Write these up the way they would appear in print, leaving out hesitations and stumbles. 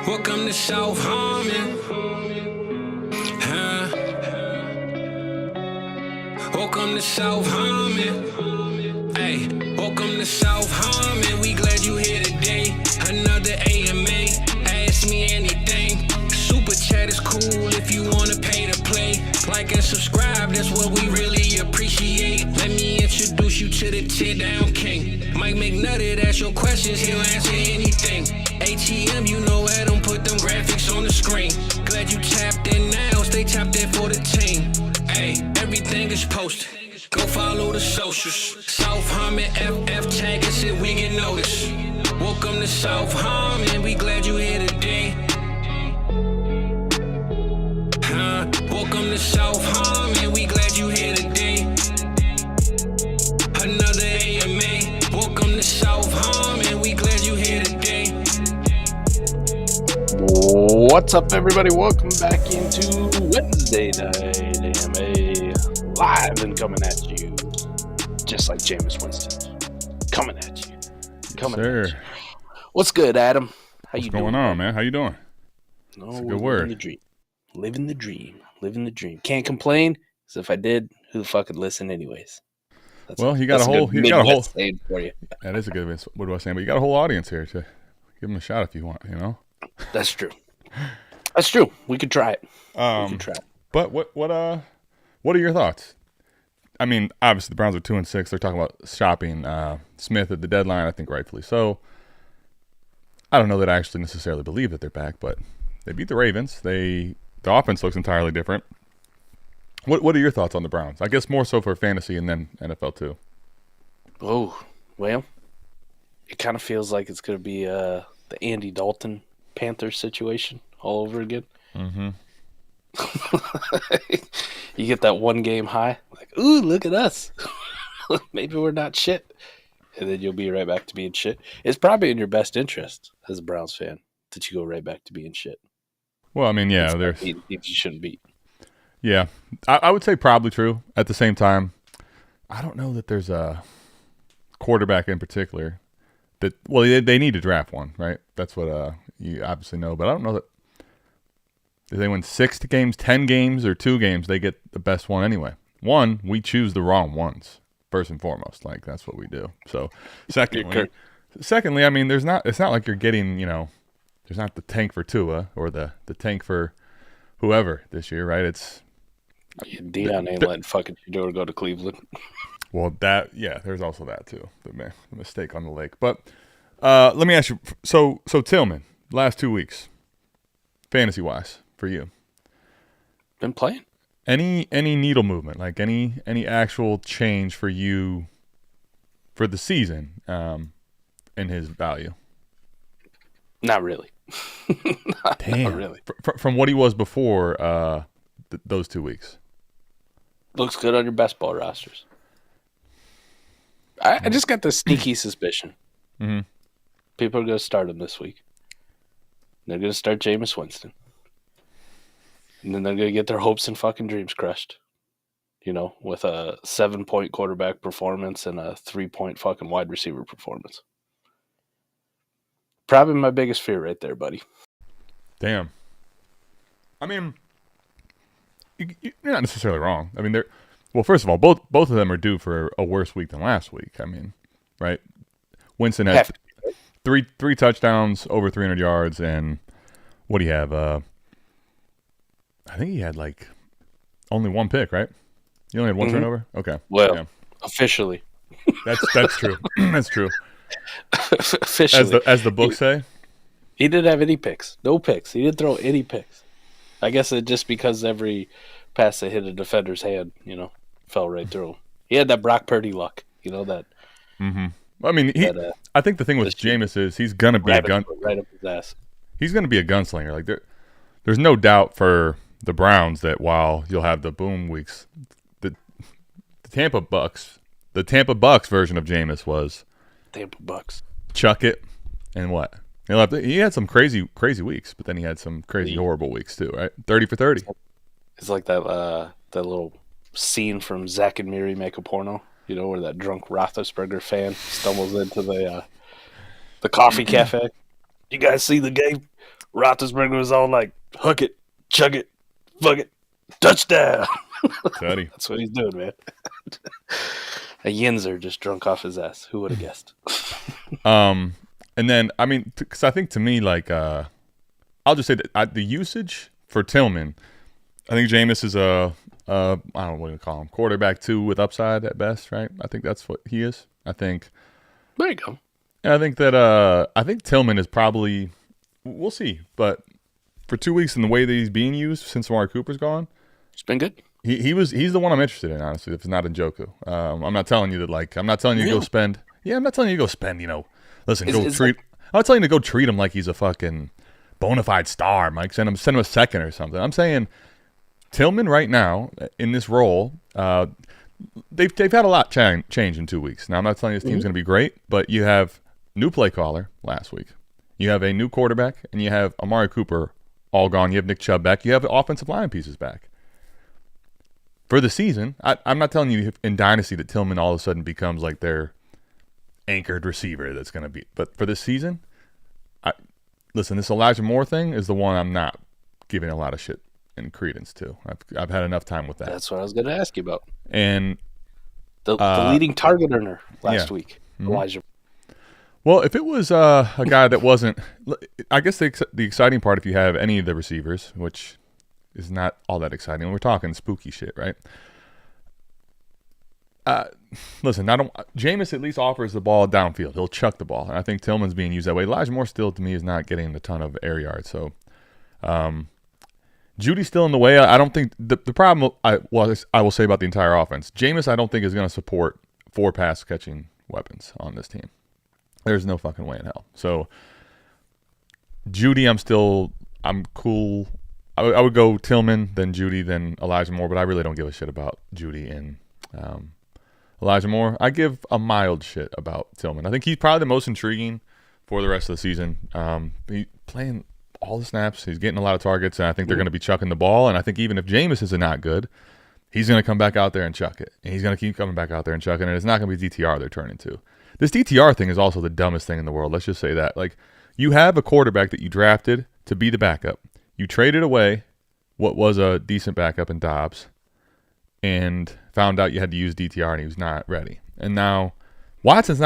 Welcome to South Harmon. Welcome to South Harmon. Hey, welcome to South Harmon. We glad you here today. Another AMA. Ask me anything. Super chat is cool if you wanna pay to play. Like and subscribe, that's what we really appreciate. Let me introduce you to the tear down king. Mike McNutty, ask your questions, he'll answer anything. ATM, you know Adam put them graphics on the screen. Glad you tapped in now, stay tapped in for the team. Hey, everything is posted. Go follow the socials. South Harmon FF tag us if we get noticed. Welcome to South Harmon, we glad you here today. Welcome to South Harmon, we glad you here today. Another AMA. Welcome to South Harmon, we glad you here today. What's up, everybody? Welcome back into Wednesday night AMA, live and coming at you, just like Jameis Winston, coming at you, coming at you. What's good, Adam? How you doing? What's going on, man? How you doing? No, that's a good word. Living the dream. Can't complain, because if I did, who the fuck would listen anyways? You got a whole saying for you. That is a good what do I say? But you got a whole audience here to give them a shot if you want, you know. That's true. That's true. We could try it. But what are your thoughts? I mean, obviously the Browns are 2-6. They're talking about shopping Smith at the deadline. I think rightfully so. I don't know that I actually necessarily believe that they're back, but they beat the Ravens. The offense looks entirely different. What are your thoughts on the Browns? I guess more so for fantasy and then NFL too. Oh, well, it kind of feels like it's going to be the Andy Dalton Panthers situation all over again. Mm-hmm. You get that one game high, like, ooh, look at us. Maybe we're not shit. And then you'll be right back to being shit. It's probably in your best interest as a Browns fan that you go right back to being shit. Well, I mean, yeah, there's teams you shouldn't beat. Yeah, I would say probably true. At the same time, I don't know that there's a quarterback in particular that. Well, they need to draft one, right? That's what you obviously know. But I don't know that if they win 6 games, 10 games, or 2 games, they get the best one anyway. One, we choose the wrong ones first and foremost. Like that's what we do. So, secondly, I mean, it's not like you're getting, there's not the tank for Tua or the tank for whoever this year, right? It's Dion ain't letting fucking Shedeur go to Cleveland. Well, there's also that too. The mistake on the lake. But let me ask you. So Tillman, last 2 weeks, fantasy wise for you, been playing. Any needle movement, like any actual change for you for the season in his value? Not really. Damn. Not really. From what he was before those 2 weeks. Looks good on your best ball rosters. I just got this sneaky suspicion. Mm-hmm. People are going to start him this week. They're going to start Jameis Winston. And then they're going to get their hopes and fucking dreams crushed. With a 7-point quarterback performance and a 3-point fucking wide receiver performance. Probably my biggest fear right there, buddy. Damn. I mean, you're not necessarily wrong. I mean, first of all, both of them are due for a worse week than last week. I mean, right? Winston had three touchdowns, over 300 yards, and what do you have? I think he had like only 1 pick, right? You only had 1 turnover? Okay. Well, yeah. Officially. That's true. That's true. Officially. As the books say? He didn't have any picks. No picks. He didn't throw any picks. I guess it just because every pass that hit a defender's hand, fell right through him. He had that Brock Purdy luck, that. Mm-hmm. I mean, I think the thing with Jameis is he's gonna be right up his ass. He's gonna be a gunslinger. Like there's no doubt for the Browns that while you'll have the boom weeks, the Tampa Bucks version of Jameis was Tampa Bucks. Chuck it and what? He had some crazy weeks, but then he had some crazy horrible weeks too, right? 30 for 30. It's like that little scene from Zack and Miri Make a Porno, where that drunk Roethlisberger fan stumbles into the coffee cafe. You guys see the game? Roethlisberger was all like, hook it, chug it, fuck it, touchdown. Teddy. That's what he's doing, man. A Yinzer just drunk off his ass. Who would have guessed? And then, I mean, because I think to me, like, I'll just say that the usage for Tillman, I think Jameis is I don't know what to call him, quarterback 2 with upside at best, right? I think that's what he is. I think. There you go. And I think that I think Tillman is probably, we'll see, but for 2 weeks in the way that he's being used since Amari Cooper's gone, It's been good. He's the one I'm interested in, honestly, if it's not Njoku. I'm not telling you that, I'm not telling you to go spend. Yeah, I'm not telling you to go spend, listen, I'm not telling you to go treat him like he's a fucking bona fide star, Mike. Send him a second or something. I'm saying Tillman right now in this role, they've had a lot change in 2 weeks. Now, I'm not telling you this team's going to be great, but you have new play caller last week. You have a new quarterback, and you have Amari Cooper all gone. You have Nick Chubb back. You have offensive line pieces back. For the season, I'm not telling you in Dynasty that Tillman all of a sudden becomes like their anchored receiver that's going to be. But for this season, listen, this Elijah Moore thing is the one I'm not giving a lot of shit and credence to. I've had enough time with that. That's what I was going to ask you about. And the leading target earner last week, Elijah. Well, if it was a guy that wasn't, I guess the exciting part, if you have any of the receivers, which is not all that exciting. We're talking spooky shit, right? Listen, Jameis at least offers the ball downfield. He'll chuck the ball, and I think Tillman's being used that way. Elijah Moore still, to me, is not getting a ton of air yards. So, Judy's still in the way. I don't think the problem. I will say about the entire offense. Jameis, I don't think is going to support 4 pass catching weapons on this team. There's no fucking way in hell. So, Judy, I'm cool. I would go Tillman, then Judy, then Elijah Moore, but I really don't give a shit about Judy and Elijah Moore. I give a mild shit about Tillman. I think he's probably the most intriguing for the rest of the season. He's playing all the snaps. He's getting a lot of targets, and I think they're going to be chucking the ball. And I think even if Jameis is not good, he's going to come back out there and chuck it. And he's going to keep coming back out there and chucking it. And it's not going to be DTR they're turning to. This DTR thing is also the dumbest thing in the world. Let's just say that. Like, you have a quarterback that you drafted to be the backup. You traded away what was a decent backup in Dobbs and found out you had to use DTR and he was not ready. And now Watson's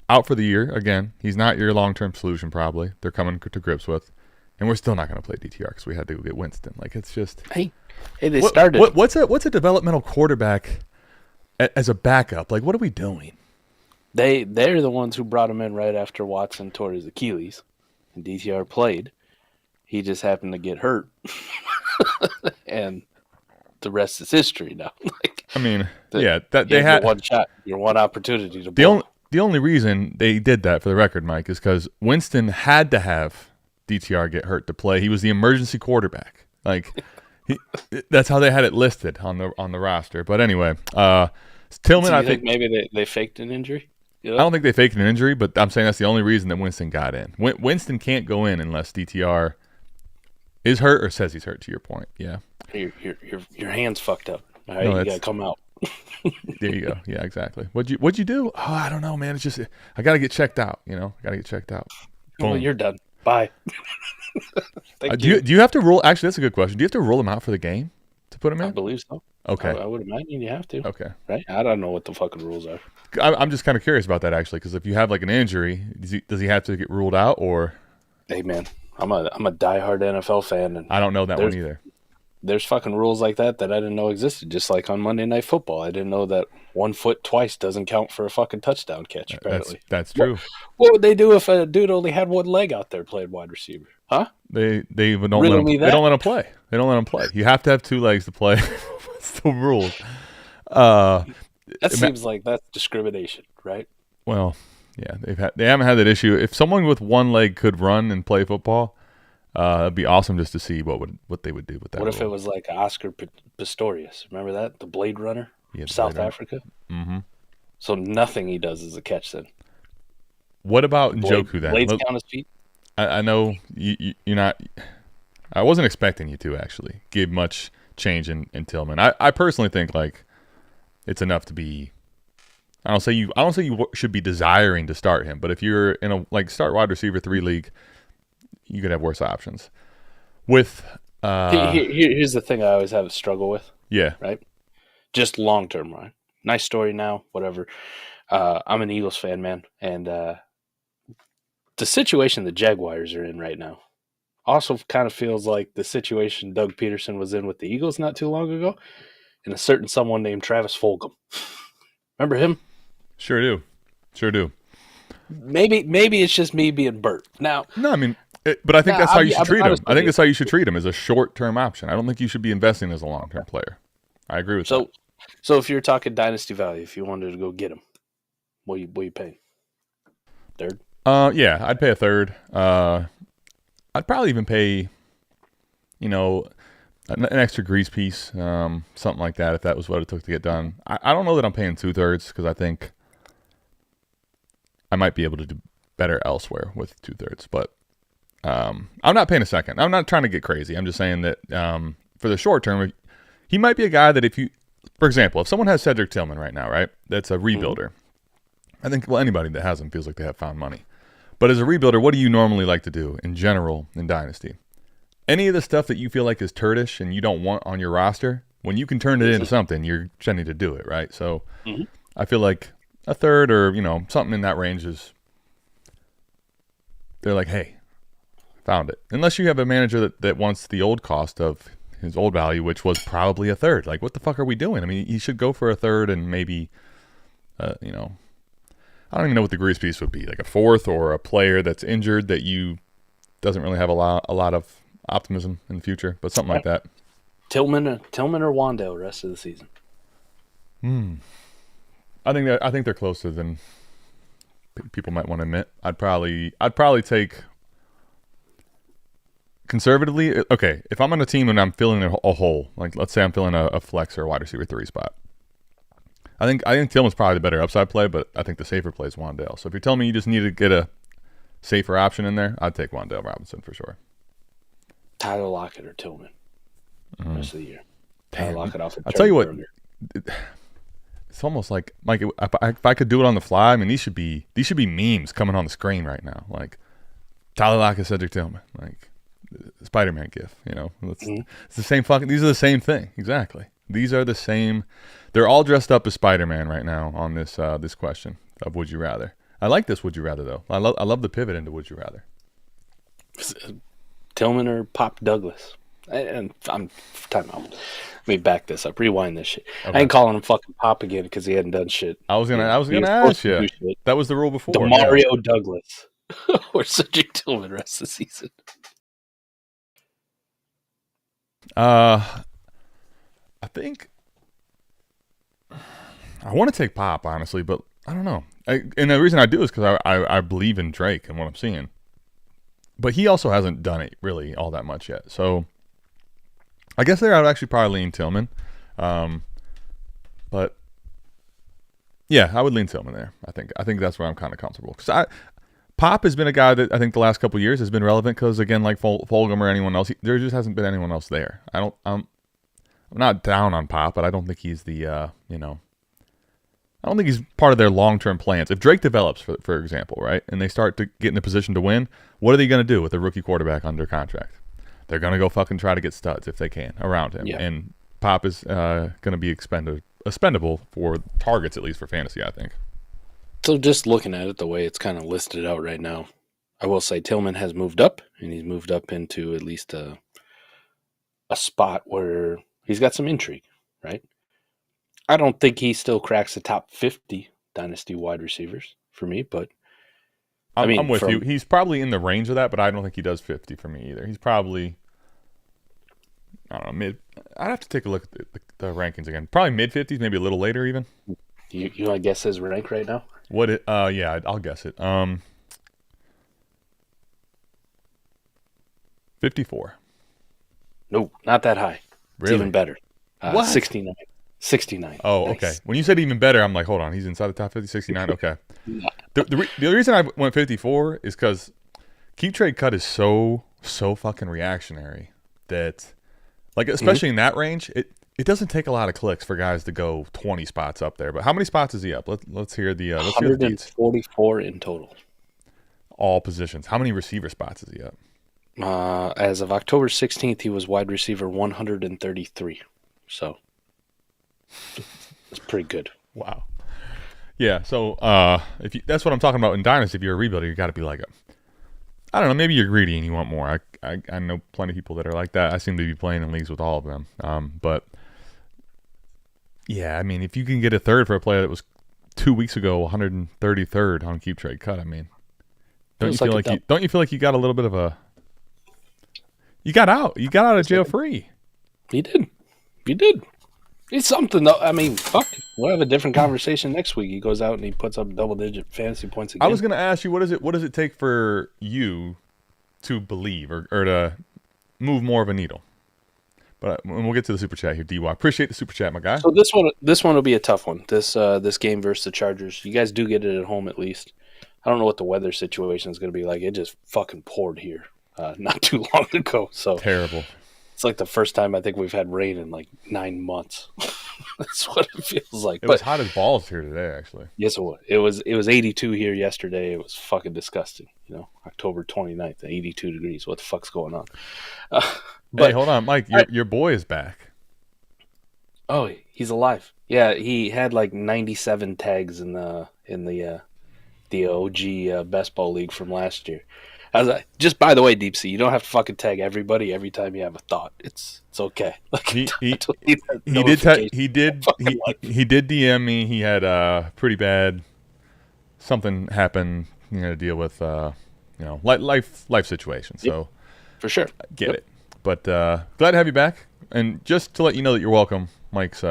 out for the year again. He's not your long-term solution probably. They're coming to grips with. And we're still not going to play DTR because we had to go get Winston. Like, it's just Hey, they started. What's a developmental quarterback as a backup? Like, what are we doing? They're the ones who brought him in right after Watson tore his Achilles and DTR played. He just happened to get hurt, and the rest is history now. They had one shot, your one opportunity to blow. The only reason they did that, for the record, Mike, is because Winston had to have DTR get hurt to play. He was the emergency quarterback. Like, that's how they had it listed on the roster. But anyway, Tillman, So I think maybe they faked an injury. I don't think they faked an injury, but I'm saying that's the only reason that Winston got in. Winston can't go in unless DTR is hurt or says he's hurt, to your point. Yeah. Your hand's fucked up. All right, No, you gotta come out. There you go. Yeah, exactly. What'd you do? Oh, I don't know, man. It's just I gotta get checked out. I gotta get checked out. Well, you're done. Bye. Do you have to rule? Actually, that's a good question. Do you have to rule him out for the game to put him in? I believe so. Okay. I would imagine you have to. Okay. Right? I don't know what the fucking rules are. I'm just kind of curious about that, actually, because if you have like an injury, does he have to get ruled out, or? Hey, man, I'm a diehard NFL fan, and I don't know that one either. There's fucking rules like that I didn't know existed. Just like on Monday Night Football, I didn't know that 1 foot twice doesn't count for a fucking touchdown catch. Apparently, that's true. What would they do if a dude only had one leg out there playing wide receiver? Huh? They even don't let him. They don't let him play. They don't let him play. You have to have 2 legs to play. It's the rules. That seems like that's discrimination, right? Well, yeah, they haven't had that issue. If someone with 1 leg could run and play football, it'd be awesome just to see what they would do with that. What if it was like Oscar Pistorius? Remember that, the Blade Runner, South Africa? Mm-hmm. So nothing he does is a catch then. What about Njoku then? Blades on his feet. I know you're not. I wasn't expecting you to actually give much change in Tillman. I personally think like it's enough to be. I don't say you should be desiring to start him, but if you're in a start wide receiver 3 league, you could have worse options. With here's the thing I always have a struggle with. Yeah. Right. Just long term, right? Nice story now, whatever. I'm an Eagles fan, man, and the situation the Jaguars are in right now also kind of feels like the situation Doug Peterson was in with the Eagles not too long ago, and a certain someone named Travis Fulgham. Remember him? Sure do. Maybe it's just me being Bert. Now, no, I mean, but I think that's how you should treat him. I think that's how you should treat him, as a short-term option. I don't think you should be investing as a long-term player. I agree with that. So if you're talking dynasty value, if you wanted to go get him, what you paying? Third? Yeah, I'd pay a third. I'd probably even pay, an extra grease piece, something like that, if that was what it took to get done. I don't know that I'm paying 2/3 because I think I might be able to do better elsewhere with 2/3. But I'm not paying a second. I'm not trying to get crazy. I'm just saying that for the short term, he might be a guy that for example, if someone has Cedric Tillman right now, right, that's a rebuilder. I think, anybody that has him feels like they have found money. But as a rebuilder, what do you normally like to do in general in Dynasty? Any of the stuff that you feel like is turdish and you don't want on your roster, when you can turn it into something, you're tending to do it, right? So I feel like a third or, something in that range is, they're like, hey, found it. Unless you have a manager that wants the old cost of his old value, which was probably a third. Like, what the fuck are we doing? I mean, you should go for a third and maybe, I don't even know what the grease piece would be, like a fourth or a player that's injured that you doesn't really have a lot of optimism in the future, but something like that. Tillman or Wandale rest of the season. I think they're closer than people might want to admit. I'd probably take conservatively. Okay, if I'm on a team and I'm filling a hole, like let's say I'm filling a flex or a wide receiver 3 spot. I think Tillman's probably the better upside play, but I think the safer play is Wandale. So if you're telling me you just need to get a safer option in there, I'd take Wandale Robinson for sure. Tyler Lockett or Tillman rest of the year. Tyler Lockett off. I'll tell you what. It's almost like, Mike, if I could do it on the fly, I mean, these should be memes coming on the screen right now. Like Tyler Lockett, Cedric Tillman, like Spider-Man gif. It's the same fucking. These are the same thing exactly. These are the same. They're all dressed up as Spider-Man right now on this this question of would you rather. I like this would you rather though. I love the pivot into would you rather. Tillman or Pop Douglas. And I'm time out. Let me back this up. Rewind this shit. Okay. I ain't calling him fucking Pop again because he hadn't done shit. I was gonna ask you. That was the rule before. Mario Douglas or Cedric Tillman rest of the season. I think I want to take Pop, honestly, but I don't know. And the reason I do is because I believe in Drake and what I'm seeing. But he also hasn't done it really all that much yet. So I guess there I would actually probably lean Tillman. But yeah, I would lean Tillman there. I think that's where I'm kind of comfortable. Because Pop has been a guy that I think the last couple of years has been relevant because, again, like Fulgham or anyone else, there just hasn't been anyone else there. I'm not down on Pop, but I don't think he's the, I don't think he's part of their long-term plans. If Drake develops, for example, right, and they start to get in a position to win, what are they going to do with a rookie quarterback under contract? They're going to go fucking try to get studs if they can around him. Yeah. And Pop is going to be expendable for targets, at least for fantasy, I think. So just looking at it the way it's kind of listed out right now, I will say Tillman has moved up, and he's moved up into at least a spot where he's got some intrigue, right? I don't think he still cracks the top 50 dynasty wide receivers for me, but I'm with you. He's probably in the range of that, but I don't think he does 50 for me either. He's probably, I don't know, mid. I'd have to take a look at the rankings again. Probably mid 50s, maybe a little later even. You want to guess his rank right now? Yeah, I'll guess it. 54. No, not that high. Really? It's even better. What? 69. 69. Oh, Nice. okay. When you said even better, I'm like, hold on, he's inside the top 50, 69. Okay. The reason I went 54 is because keep trade cut is so fucking reactionary that, like, especially in that range, it doesn't take a lot of clicks for guys to go 20 spots up there. But how many spots is he up? Let's hear the 144 in total. All positions. How many receiver spots is he up? As of October 16th, he was wide receiver 133. So it's pretty good. Wow. Yeah, so that's what I'm talking about in Dynasty. If you're a rebuilder, you got to be like I don't know, maybe you're greedy and you want more. I know plenty of people that are like that. I seem to be playing in leagues with all of them. But yeah, I mean, if you can get a third for a player that was 2 weeks ago 133rd on Keep Trade Cut, I mean, don't you feel like you got a little bit of a you got out of jail free? You did. It's something though. I mean, fuck. We'll have a different conversation next week. He goes out and he puts up double-digit fantasy points again. I was going to ask you, what does it take for you to believe or to move more of a needle? But we'll get to the super chat here, DY. Appreciate the super chat, my guy. So this one will be a tough one. This game versus the Chargers. You guys do get it at home at least. I don't know what the weather situation is going to be like. It just fucking poured here not too long ago. So terrible. It's like the first time I think we've had rain in like 9 months. That's what it feels like. It was hot as balls here today, actually. Yes, it was. It was 82 here yesterday. It was fucking disgusting. October 29th, 82 degrees. What the fuck's going on? Hey, hold on, Mike. Your boy is back. Oh, he's alive. Yeah, he had like 97 tags in the OG Best Ball League from last year. Just by the way, Deep Sea, you don't have to fucking tag everybody every time you have a thought. It's okay. Like, he did DM me. He had pretty bad something happen. To deal with life situation. So for sure, get it. But glad to have you back. And just to let you know that you're welcome, Mike's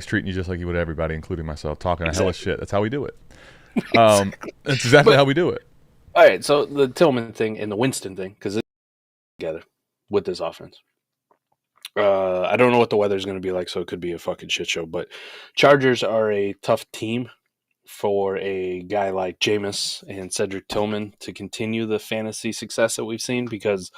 treating you just like he would everybody, including myself, talking a hell of shit. That's how we do it. That's exactly how we do it. All right, so the Tillman thing and the Winston thing, because it's together with this offense. I don't know what the weather's going to be like, so it could be a fucking shit show. But Chargers are a tough team for a guy like Jameis and Cedric Tillman to continue the fantasy success that we've seen because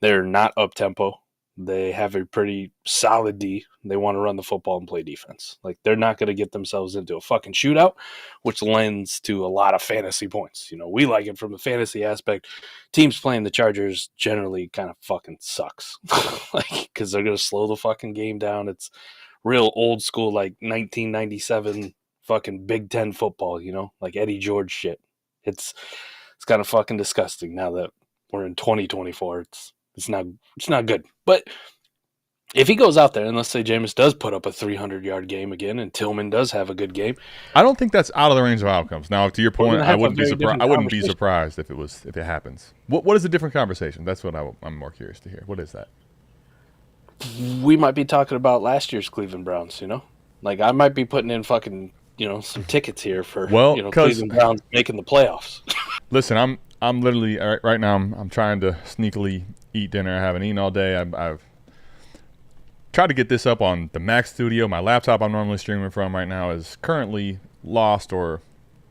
they're not up-tempo. They have a pretty solid D. They want to run the football and play defense. Like, they're not going to get themselves into a fucking shootout, which lends to a lot of fantasy points. We like it from the fantasy aspect. Teams playing the Chargers generally kind of fucking sucks. Because they're going to slow the fucking game down. It's real old school, like 1997 fucking Big Ten football, like Eddie George shit. It's kind of fucking disgusting now that we're in 2024. It's not good. But if he goes out there, and let's say Jameis does put up a 300-yard game again, and Tillman does have a good game, I don't think that's out of the range of outcomes. Now, to your point, I wouldn't be surprised if it happens. What is a different conversation? That's what I'm more curious to hear. What is that? We might be talking about last year's Cleveland Browns. Like I might be putting in fucking some tickets here for Cleveland Browns making the playoffs. Listen, I'm literally right now. I'm trying to sneakily eat dinner. I haven't eaten all day. I've tried to get this up on the Mac Studio. My laptop I'm normally streaming from right now is currently lost, or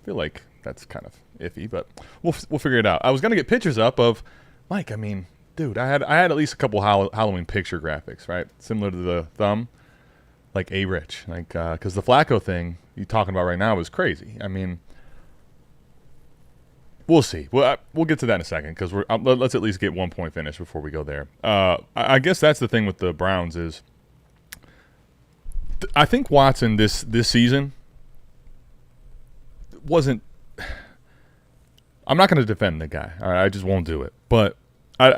I feel like that's kind of iffy, but we'll figure it out. I was gonna get pictures up of Mike. I mean, dude, I had at least a couple Halloween picture graphics, right, similar to the thumb, like Rich, like because the Flacco thing you're talking about right now is crazy. I mean. We'll see. We'll get to that in a second because let's at least get 1 point finish before we go there. I guess that's the thing with the Browns is I think Watson this season wasn't. I'm not going to defend the guy. All right, I just won't do it. But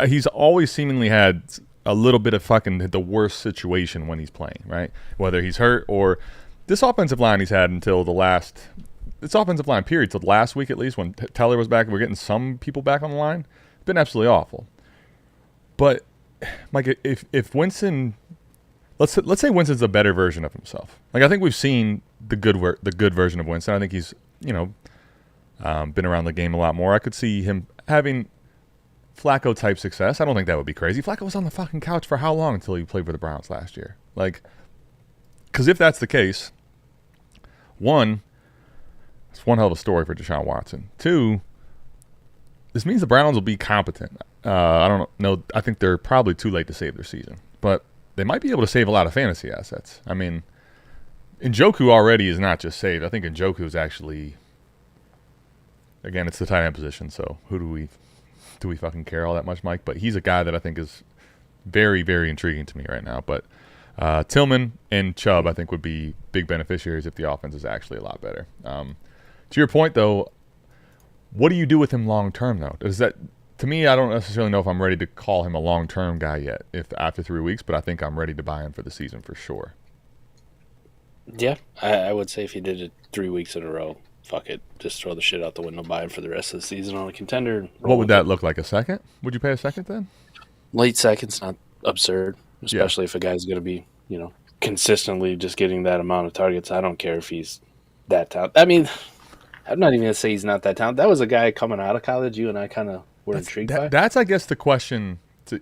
he's always seemingly had a little bit of fucking the worst situation when he's playing, right? Whether he's hurt or this offensive line he's had until the last. This offensive line period till last week at least when Teller was back, we're getting some people back on the line. It's been absolutely awful. But Mike, if Winston, let's say Winston's a better version of himself. Like I think we've seen the good version of Winston. I think he's been around the game a lot more. I could see him having Flacco type success. I don't think that would be crazy. Flacco was on the fucking couch for how long until he played for the Browns last year? Like, because if that's the case, one. It's one hell of a story for Deshaun Watson. Two, this means the Browns will be competent. I don't know. I think they're probably too late to save their season. But they might be able to save a lot of fantasy assets. I mean, Njoku already is not just saved. I think Njoku is actually, again, it's the tight end position. So who do we do we fucking care all that much, Mike? But he's a guy that I think is very, very intriguing to me right now. But Tillman and Chubb, I think, would be big beneficiaries if the offense is actually a lot better. To your point, though, what do you do with him long term, though? Does that, to me, I don't necessarily know if I'm ready to call him a long term guy yet. If after 3 weeks, but I think I'm ready to buy him for the season for sure. Yeah, I would say if you did it 3 weeks in a row, fuck it, just throw the shit out the window, buy him for the rest of the season on a contender. What would that look like? A second? Would you pay a second then? Late second's not absurd, especially if a guy's going to be, consistently just getting that amount of targets. I don't care if he's that talented. I mean, I'm not even going to say he's not that talented. That was a guy coming out of college you and I kind of were intrigued by. That's, I guess, the question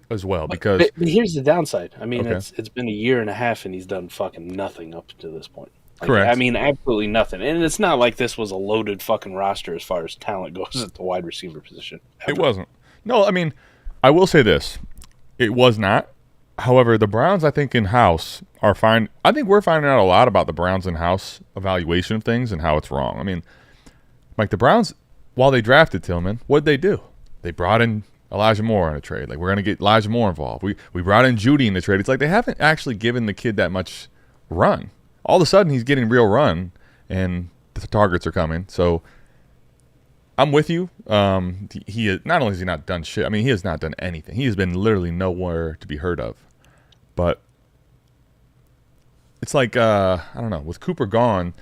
as well, because... But here's the downside. I mean, it's been a year and a half, and he's done fucking nothing up to this point. Correct. I mean, absolutely nothing. And it's not like this was a loaded fucking roster as far as talent goes at the wide receiver position. Ever. It wasn't. No, I mean, I will say this. It was not. However, the Browns, I think, in-house are fine. I think we're finding out a lot about the Browns in-house evaluation of things and how it's wrong. I mean, like the Browns, while they drafted Tillman, what did they do? They brought in Elijah Moore in a trade. Like, we're going to get Elijah Moore involved. We brought in Judy in the trade. It's like they haven't actually given the kid that much run. All of a sudden, he's getting real run, and the targets are coming. So I'm with you. He is, not only has he not done shit, I mean, he has not done anything. He has been literally nowhere to be heard of. But it's like, I don't know, with Cooper gone,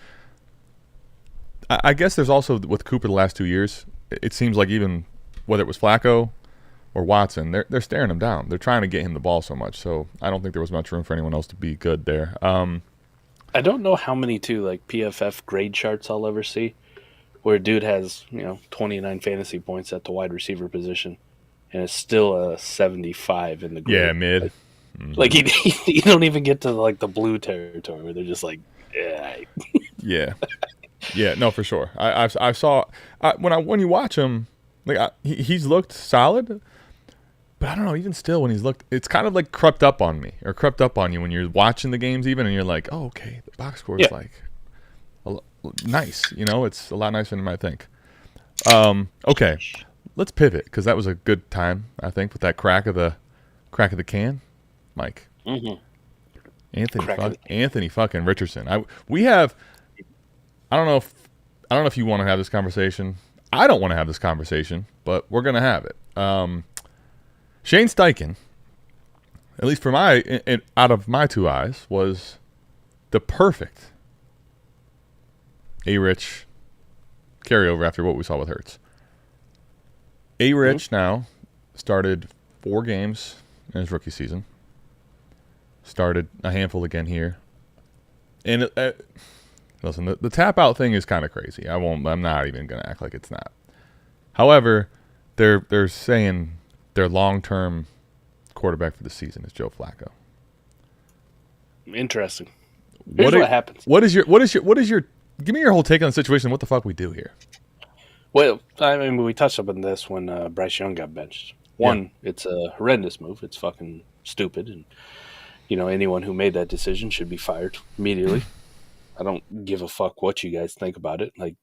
I guess there's also, with Cooper the last 2 years, it seems like even whether it was Flacco or Watson, they're staring him down. They're trying to get him the ball so much. So I don't think there was much room for anyone else to be good there. I don't know how many, PFF grade charts I'll ever see where a dude has, 29 fantasy points at the wide receiver position, and it's still a 75 in the grade. Yeah, mid. Like you don't even get to like the blue territory where they're just like, yeah, yeah, no, for sure. I saw when you watch him, like he's looked solid, but I don't know. Even still, when he's looked, it's kind of like crept up on me or crept up on you when you're watching the games, even, and you're like, oh, okay, the box score is like nice. It's a lot nicer than you might think. Okay, let's pivot because that was a good time, I think, with that crack of the can. Mike, Anthony fucking Richardson. I don't know if you want to have this conversation. I don't want to have this conversation, but we're gonna have it. Shane Steichen, at least for out of my two eyes, was the perfect A-Rich carryover after what we saw with Hurts. A-Rich now started 4 games in his rookie season. Started a handful again here. And listen, the tap out thing is kind of crazy. I'm not even going to act like it's not. However, they're saying their long-term quarterback for the season is Joe Flacco. Interesting. Here's what happens. What is your give me your whole take on the situation. What the fuck we do here? Well, I mean, we touched on this when Bryce Young got benched. One, it's a horrendous move. It's fucking stupid, and anyone who made that decision should be fired immediately. I don't give a fuck what you guys think about it. Like,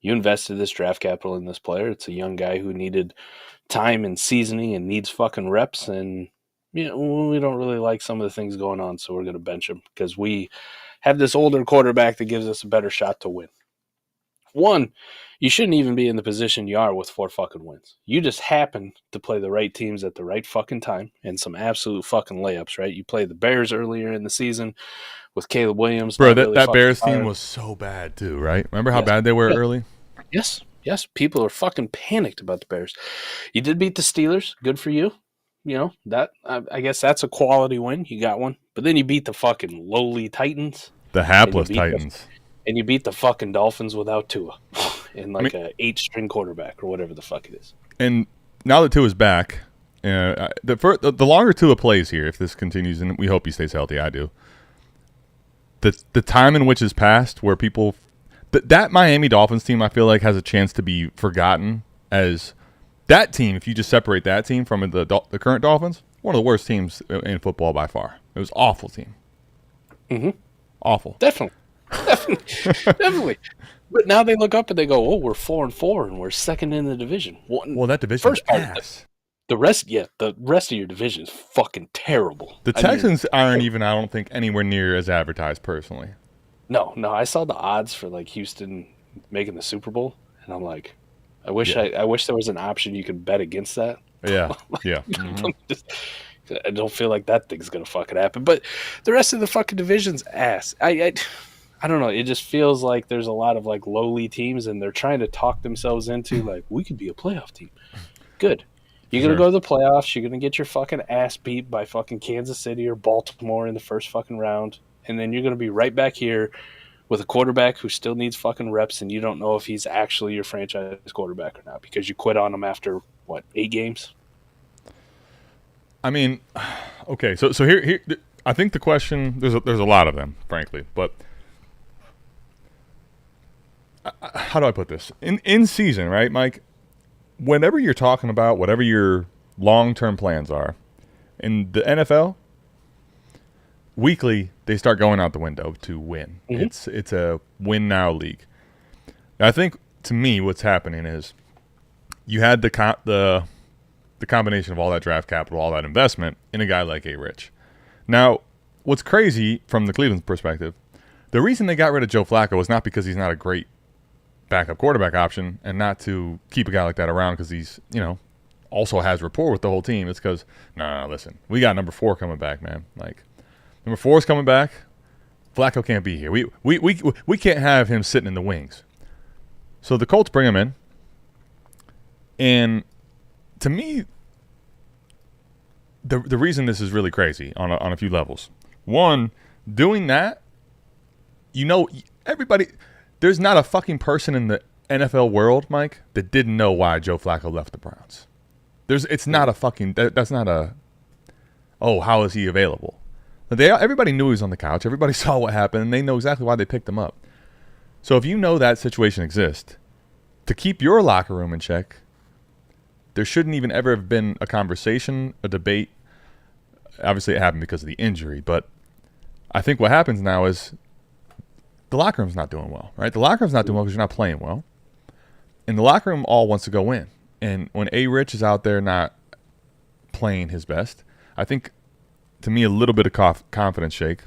you invested this draft capital in this player. It's a young guy who needed time and seasoning and needs fucking reps, and we don't really like some of the things going on, so we're going to bench him because we have this older quarterback that gives us a better shot to win. One, you shouldn't even be in the position you are with 4 fucking wins. You just happen to play the right teams at the right fucking time and some absolute fucking layups, right? You played the Bears earlier in the season with Caleb Williams. Bro, that Bears team was so bad too, right? Remember how bad they were early? Yes. People are fucking panicked about the Bears. You did beat the Steelers. Good for you. That I guess that's a quality win. You got one. But then you beat the fucking lowly Titans. The hapless Titans. And you beat the fucking Dolphins without Tua and a 8-string quarterback or whatever the fuck it is. And now that Tua's back, the longer Tua plays here, if this continues, and we hope he stays healthy, I do. The time in which has passed where people that Miami Dolphins team, I feel like, has a chance to be forgotten as that team. If you just separate that team from the current Dolphins, one of the worst teams in football by far. It was an awful team. Mm-hmm. Awful. Definitely. But now they look up and they go, "Oh, we're 4-4 and we're second in the division." Well, that division first part ass. the rest of your division is fucking terrible. The Texans aren't even, I don't think, anywhere near as advertised personally. No, I saw the odds for like Houston making the Super Bowl, and I'm like, I wish there was an option you could bet against that. Yeah, yeah. Mm-hmm. I don't feel like that thing's gonna fucking happen. But the rest of the fucking division's ass. I don't know. It just feels like there's a lot of like lowly teams, and they're trying to talk themselves into like we could be a playoff team. Good. You're gonna go to the playoffs. You're gonna get your fucking ass beat by fucking Kansas City or Baltimore in the first fucking round, and then you're gonna be right back here with a quarterback who still needs fucking reps, and you don't know if he's actually your franchise quarterback or not because you quit on him after what 8 games. I mean, okay, so here, I think the question there's a lot of them, frankly, but how do I put this? In season, right, Mike? Whenever you're talking about whatever your long-term plans are, in the NFL, weekly they start going out the window to win. Mm-hmm. It's a win now league. I think to me what's happening is you had the combination of all that draft capital, all that investment in a guy like A. Rich. Now, what's crazy from the Cleveland perspective, the reason they got rid of Joe Flacco was not because he's not a great backup quarterback option and not to keep a guy like that around because he's, also has rapport with the whole team. It's because, no, listen, we got number 4 coming back, man. Like, number 4 is coming back. Flacco can't be here. We can't have him sitting in the wings. So the Colts bring him in. And to me, the reason this is really crazy on a few levels. One, doing that, everybody, there's not a fucking person in the NFL world, Mike, that didn't know why Joe Flacco left the Browns. It's not a fucking, that's not a, oh, how is he available? Everybody knew he was on the couch. Everybody saw what happened, and they know exactly why they picked him up. So if you know that situation exists, to keep your locker room in check, there shouldn't even ever have been a conversation, a debate. Obviously, it happened because of the injury, but I think what happens now is the locker room's not doing well, right? The locker room's not doing well because you're not playing well. And the locker room all wants to go in. And when A. Rich is out there not playing his best, I think, to me, a little bit of confidence shake.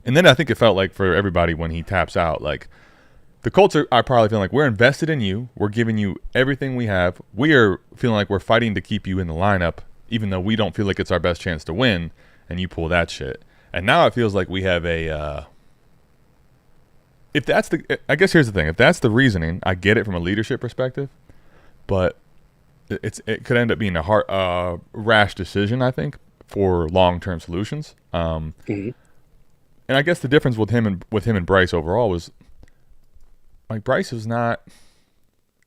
And then I think it felt like for everybody when he taps out, like, the Colts are probably feeling like we're invested in you. We're giving you everything we have. We are feeling like we're fighting to keep you in the lineup, even though we don't feel like it's our best chance to win, and you pull that shit. And now it feels like we have a I guess here's the thing. If that's the reasoning, I get it from a leadership perspective, but it could end up being a rash decision, I think, for long-term solutions. And I guess the difference with him and Bryce overall was, like, Bryce was not,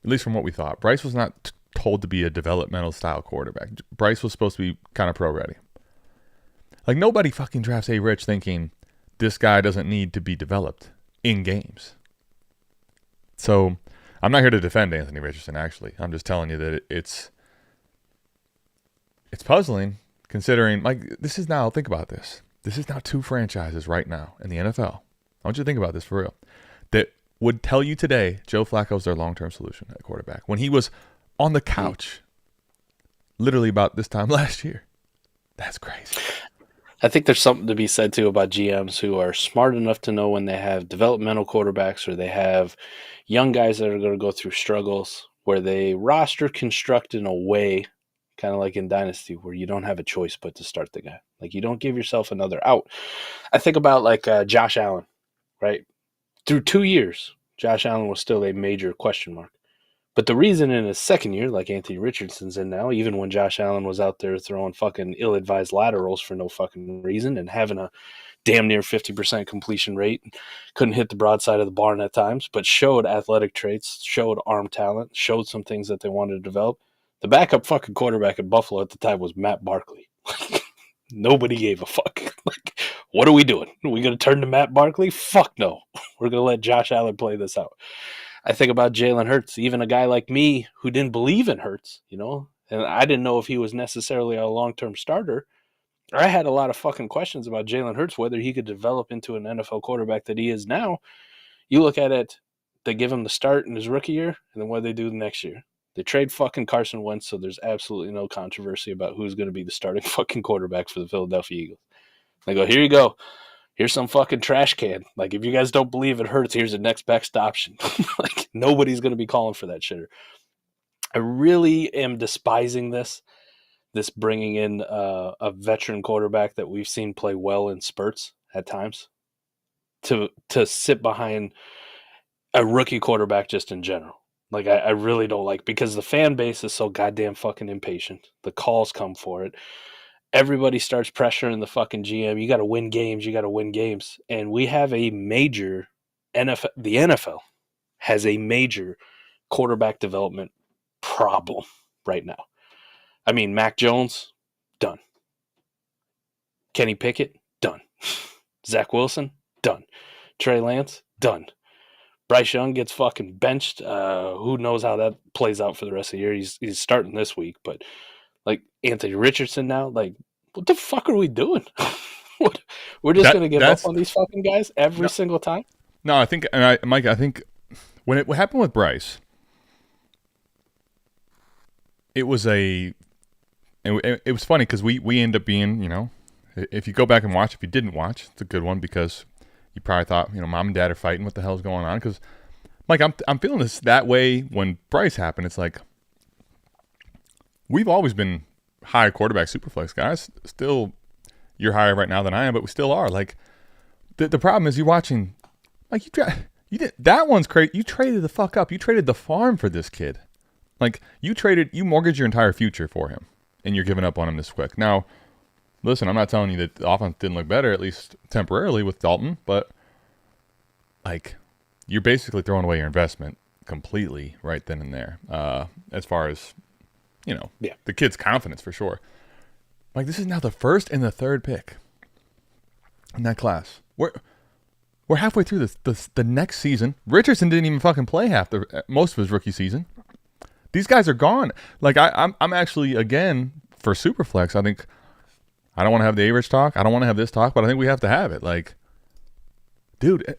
at least from what we thought, Bryce was not told to be a developmental style quarterback. Bryce was supposed to be kind of pro ready. Like, nobody fucking drafts A. Rich thinking this guy doesn't need to be developed in games. So I'm not here to defend Anthony Richardson, actually. I'm just telling you that it's puzzling considering, like, this is now, think about this. This is now 2 franchises right now in the NFL. I want you to think about this for real. That would tell you today Joe Flacco is their long-term solution at quarterback when he was on the couch literally about this time last year. That's crazy. I think there's something to be said, too, about GMs who are smart enough to know when they have developmental quarterbacks or they have young guys that are going to go through struggles where they roster construct in a way, kind of like in Dynasty, where you don't have a choice but to start the guy. Like, you don't give yourself another out. I think about, like, Josh Allen, right? Through 2 years, Josh Allen was still a major question mark. But the reason in his second year, like Anthony Richardson's in now, even when Josh Allen was out there throwing fucking ill-advised laterals for no fucking reason and having a damn near 50% completion rate, couldn't hit the broadside of the barn at times, but showed athletic traits, showed arm talent, showed some things that they wanted to develop. The backup fucking quarterback at Buffalo at the time was Matt Barkley. Nobody gave a fuck. Like, what are we doing? Are we going to turn to Matt Barkley? Fuck no. We're going to let Josh Allen play this out. I think about Jalen Hurts, even a guy like me who didn't believe in Hurts, and I didn't know if he was necessarily a long-term starter. I had a lot of fucking questions about Jalen Hurts, whether he could develop into an NFL quarterback that he is now. You look at it They give him the start in his rookie year, and then what do they do the next year? They trade fucking Carson Wentz, so there's absolutely no controversy about who's going to be the starting fucking quarterback for the Philadelphia Eagles. They go, here you go. Here's some fucking trash can. Like, if you guys don't believe it hurts, here's the next best option. Like, nobody's going to be calling for that shitter. I really am despising this bringing in a veteran quarterback that we've seen play well in spurts at times to sit behind a rookie quarterback just in general. Like, I really don't like, because the fan base is so goddamn fucking impatient. The calls come for it. Everybody starts pressuring the fucking GM. You got to win games. You got to win games. And we have a major NFL. The NFL has a major quarterback development problem right now. I mean, Mac Jones, done. Kenny Pickett, done. Zach Wilson, done. Trey Lance, done. Bryce Young gets fucking benched. Who knows how that plays out for the rest of the year? He's starting this week, but like Anthony Richardson now, like, what the fuck are we doing? We're just going to give up on these fucking guys every single time? No, I think, Mike, I think what happened with Bryce, it was funny because we end up being, you know, if you go back and watch, if you didn't watch, it's a good one because you probably thought, you know, mom and dad are fighting. What the hell's going on? Because, Mike, I'm feeling this that way when Bryce happened. It's like we've always been high quarterback superflex guys. Still, you're higher right now than I am, but we still are. Like the problem is you're watching. Like you did that one's crazy. You traded the fuck up. You traded the farm for this kid. Like you mortgaged your entire future for him, and you're giving up on him this quick. Now, listen, I'm not telling you that the offense didn't look better, at least temporarily with Dalton, but like you're basically throwing away your investment completely right then and there. As far as, you know, the kid's confidence for sure. Like this is now the first and the third pick in that class. We're halfway through the next season. Richardson didn't even fucking play most of his rookie season. These guys are gone. Like I'm actually, again, for Superflex, I think I don't want to have the average talk. I don't want to have this talk, but I think we have to have it. Like, dude,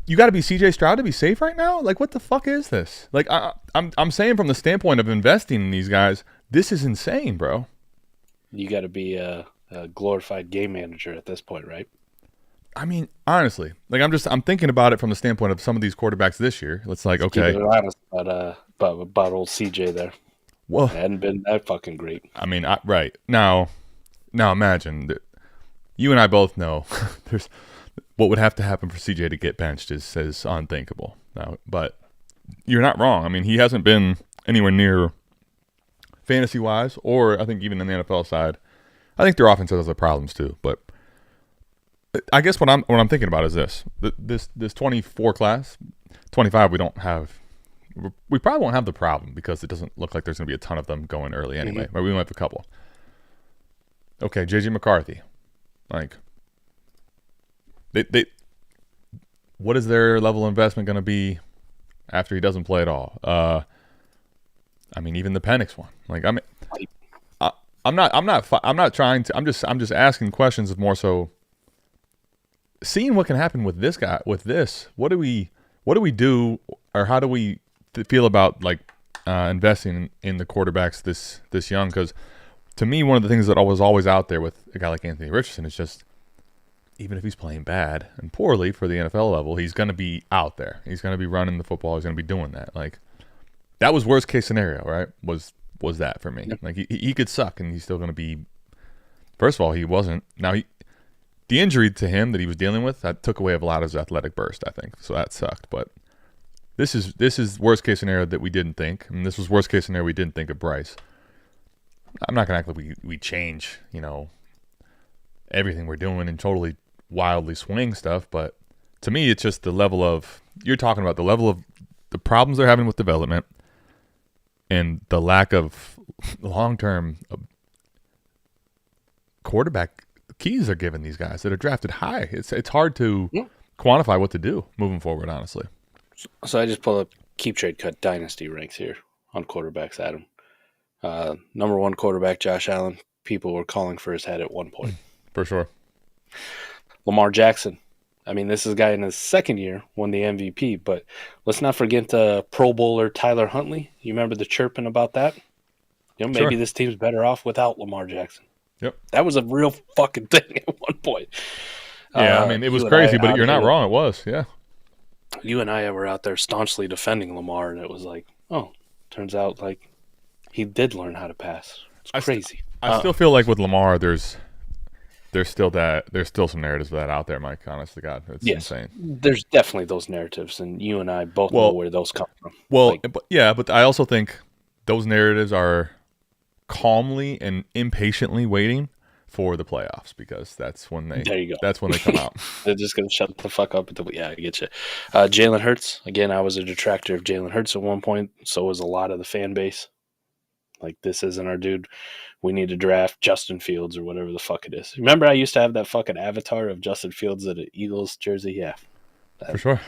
you got to be CJ Stroud to be safe right now? Like, what the fuck is this? Like, I'm saying from the standpoint of investing in these guys, this is insane, bro. You got to be a glorified game manager at this point, right? I mean, honestly, like I'm thinking about it from the standpoint of some of these quarterbacks this year. It's like, okay, keep it honest about old CJ there. Well, it hadn't been that fucking great. I mean, right now imagine that you and I both know there's what would have to happen for CJ to get benched is unthinkable. Now, but you're not wrong. I mean, he hasn't been anywhere near fantasy wise, or I think even in the NFL side. I think their offense has other problems too, but. I guess what I'm thinking about is this 24 class, 25 we probably won't have the problem because it doesn't look like there's going to be a ton of them going early anyway. Mm-hmm. Right? We might have a couple. Okay, JJ McCarthy, like they what is their level of investment going to be after he doesn't play at all? I mean, even the Penix one, like I'm not trying to. I'm just asking questions of more so. Seeing what can happen with this guy, with this, what do we do, or how do we feel about like investing in the quarterbacks this young? Because to me, one of the things that was always out there with a guy like Anthony Richardson is just, even if he's playing bad and poorly for the NFL level, he's going to be out there. He's going to be running the football. He's going to be doing that. Like that was worst case scenario, right? Was that for me? Yep. Like he could suck and he's still going to be. First of all, he wasn't. Now the injury to him that he was dealing with, that took away a lot of his athletic burst, I think. So that sucked. But this is worst case scenario that we didn't think. And this was worst case scenario we didn't think of Bryce. I'm not going to act like we change, you know, everything we're doing and totally wildly swing stuff. But to me, it's just the level of, you're talking about the level of the problems they're having with development and the lack of long-term quarterback keys are given these guys that are drafted high. It's hard to quantify what to do moving forward, honestly. So I just pulled up Keep Trade Cut Dynasty ranks here on quarterbacks, Adam. Number one quarterback, Josh Allen. People were calling for his head at one point. For sure. Lamar Jackson, I mean, this is a guy in his second year won the MVP, but let's not forget Pro Bowler Tyler Huntley. You remember the chirping about that? Maybe Sure. this team's better off without Lamar Jackson. Yep. That was a real fucking thing at one point. Yeah, I mean, it was crazy, but you're not wrong. It was, yeah. You and I were out there staunchly defending Lamar, and it was like, oh, turns out like he did learn how to pass. It's crazy. I still feel like with Lamar, there's still some narratives of that out there, Mike. Honest to God, it's insane. There's definitely those narratives, and you and I both know where those come from. Well, but I also think those narratives are calmly and impatiently waiting for the playoffs, because that's when they come out. They're just gonna shut the fuck up until I get you. Jalen Hurts, again, I was a detractor of Jalen Hurts at one point. So was a lot of the fan base. Like, this isn't our dude. We need to draft Justin Fields or whatever the fuck it is. Remember, I used to have that fucking avatar of Justin Fields at an Eagles jersey. Yeah, for sure.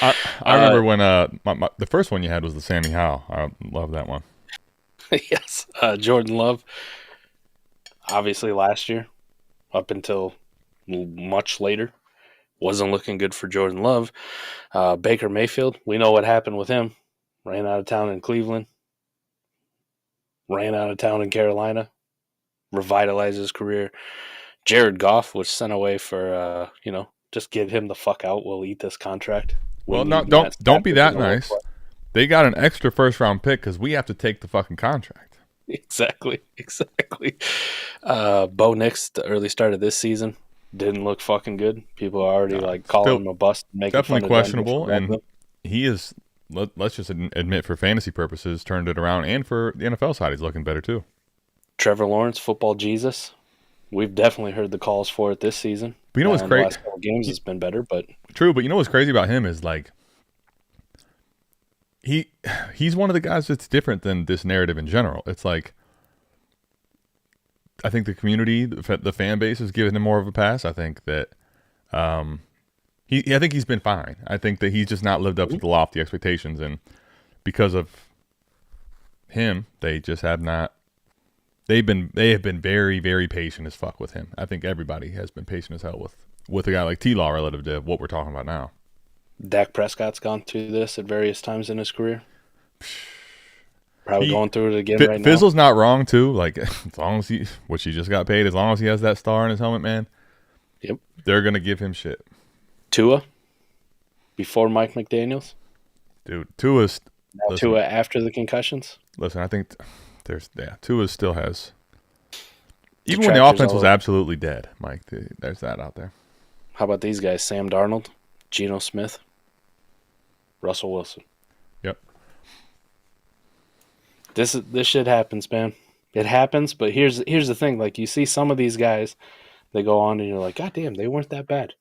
I remember when the first one you had was the Sammy Howell. I love that one. Yes, Jordan Love. Obviously, last year, up until much later, wasn't looking good for Jordan Love. Baker Mayfield, we know what happened with him. Ran out of town in Cleveland. Ran out of town in Carolina. Revitalized his career. Jared Goff was sent away for, just get him the fuck out. We'll eat this contract. Well, no, don't be that nice. They got an extra first-round pick because we have to take the fucking contract. Exactly. Bo Nix, the early start of this season, didn't look fucking good. People are already calling him a bust. Definitely questionable, and he is. Let's just admit, for fantasy purposes, turned it around, and for the NFL side, he's looking better too. Trevor Lawrence, football Jesus. We've definitely heard the calls for it this season. But you know what's crazy? The last couple games it's been better, but true. But you know what's crazy about him is he's one of the guys that's different than this narrative in general. It's like, I think the community, the fan base, is giving him more of a pass. I think that I think he's been fine. I think that he's just not lived up to the lofty expectations, and because of him, they just have not. They have been very, very patient as fuck with him. I think everybody has been patient as hell with a guy like T-Law relative to what we're talking about now. Dak Prescott's gone through this at various times in his career. Probably going through it again right now. Fizzle's not wrong too. Like, as long as he just got paid, as long as he has that star in his helmet, man. Yep. They're gonna give him shit. Tua, before Mike McDaniels. Dude, Tua's Tua after the concussions. Listen, I think Tua still has. Even when the offense was absolutely dead, Mike, there's that out there. How about these guys? Sam Darnold, Geno Smith, Russell Wilson. Yep. This shit happens, man. It happens, but here's the thing. Like, you see some of these guys, they go on and you're like, God damn, they weren't that bad.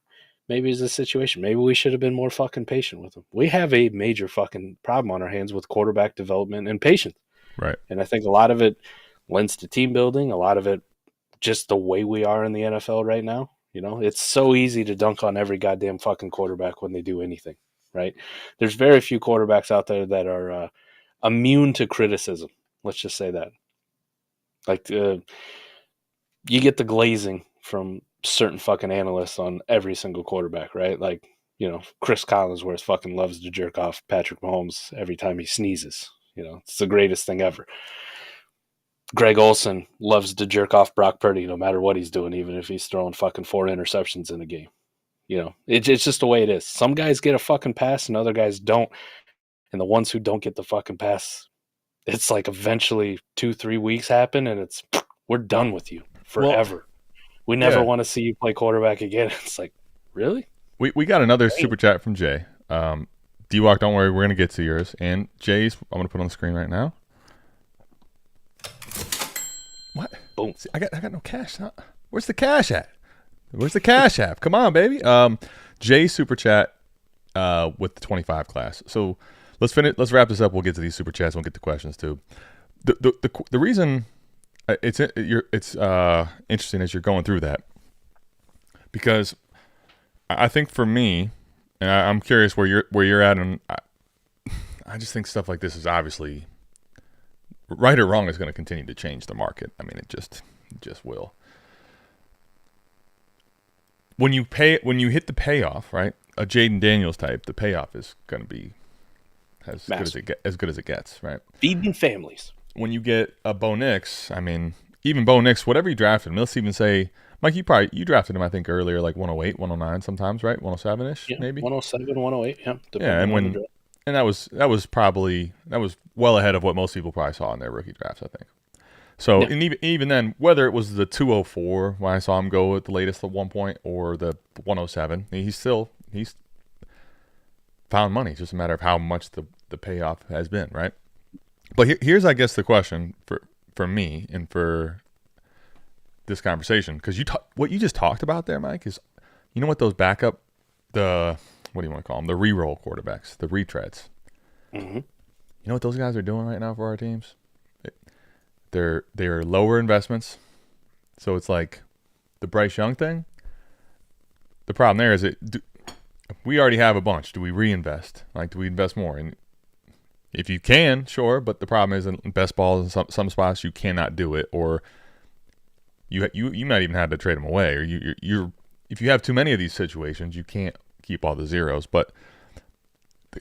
Maybe it's a situation. Maybe we should have been more fucking patient with them. We have a major fucking problem on our hands with quarterback development and patience. Right. And I think a lot of it lends to team building. A lot of it just the way we are in the NFL right now. You know, it's so easy to dunk on every goddamn fucking quarterback when they do anything, right? There's very few quarterbacks out there that are immune to criticism. Let's just say that. Like, you get the glazing from certain fucking analysts on every single quarterback, right? Like, Chris Collinsworth fucking loves to jerk off Patrick Mahomes every time he sneezes. It's the greatest thing ever. Greg Olson loves to jerk off Brock Purdy no matter what he's doing, even if he's throwing fucking 4 interceptions in a game. It's just the way it is. Some guys get a fucking pass and other guys don't. And the ones who don't get the fucking pass, it's like eventually 2-3 weeks happen and we're done with you forever. Well, we never want to see you play quarterback again. It's like, really? We got another super chat from Jay. D-Walk, don't worry, we're going to get to yours. And Jay's, I'm going to put on the screen right now. What? Boom. See, I got no cash. Huh? Where's the cash at? Where's the cash app? Come on, baby. Jay super chat with the 25 class. So let's wrap this up. We'll get to these super chats. We'll get to questions too. The reason it's interesting as you're going through that, because I think for me, and I'm curious where you're at, and I just think stuff like this is obviously, right or wrong, is going to continue to change the market. I mean, it just will. when you hit the payoff, right? A Jaden Daniels type, the payoff is going to be as good as it gets, right? Feeding families. When you get a Bo Nix, I mean, even Bo Nix, whatever you drafted him, let's even say, Mike, you drafted him, I think, earlier, like 108, 109 sometimes, right? 107-ish, maybe? 107, 108, yeah. Yeah, and that was well ahead of what most people probably saw in their rookie drafts, I think. So, and even then, whether it was the 204 when I saw him go at the latest at one point or the 107, he's found money. It's just a matter of how much the payoff has been, right? But here's, I guess, the question for me and for this conversation, because what you just talked about there, Mike, is, you know what those backup, what do you want to call them? The re-roll quarterbacks, the retreads. Mm-hmm. You know what those guys are doing right now for our teams? They're lower investments. So it's like the Bryce Young thing. The problem there is we already have a bunch. Do we reinvest? Like, do we invest more? And if you can, sure. But the problem is, in best balls in some spots, you cannot do it, or you might even have to trade them away, or you're if you have too many of these situations, you can't keep all the zeros. But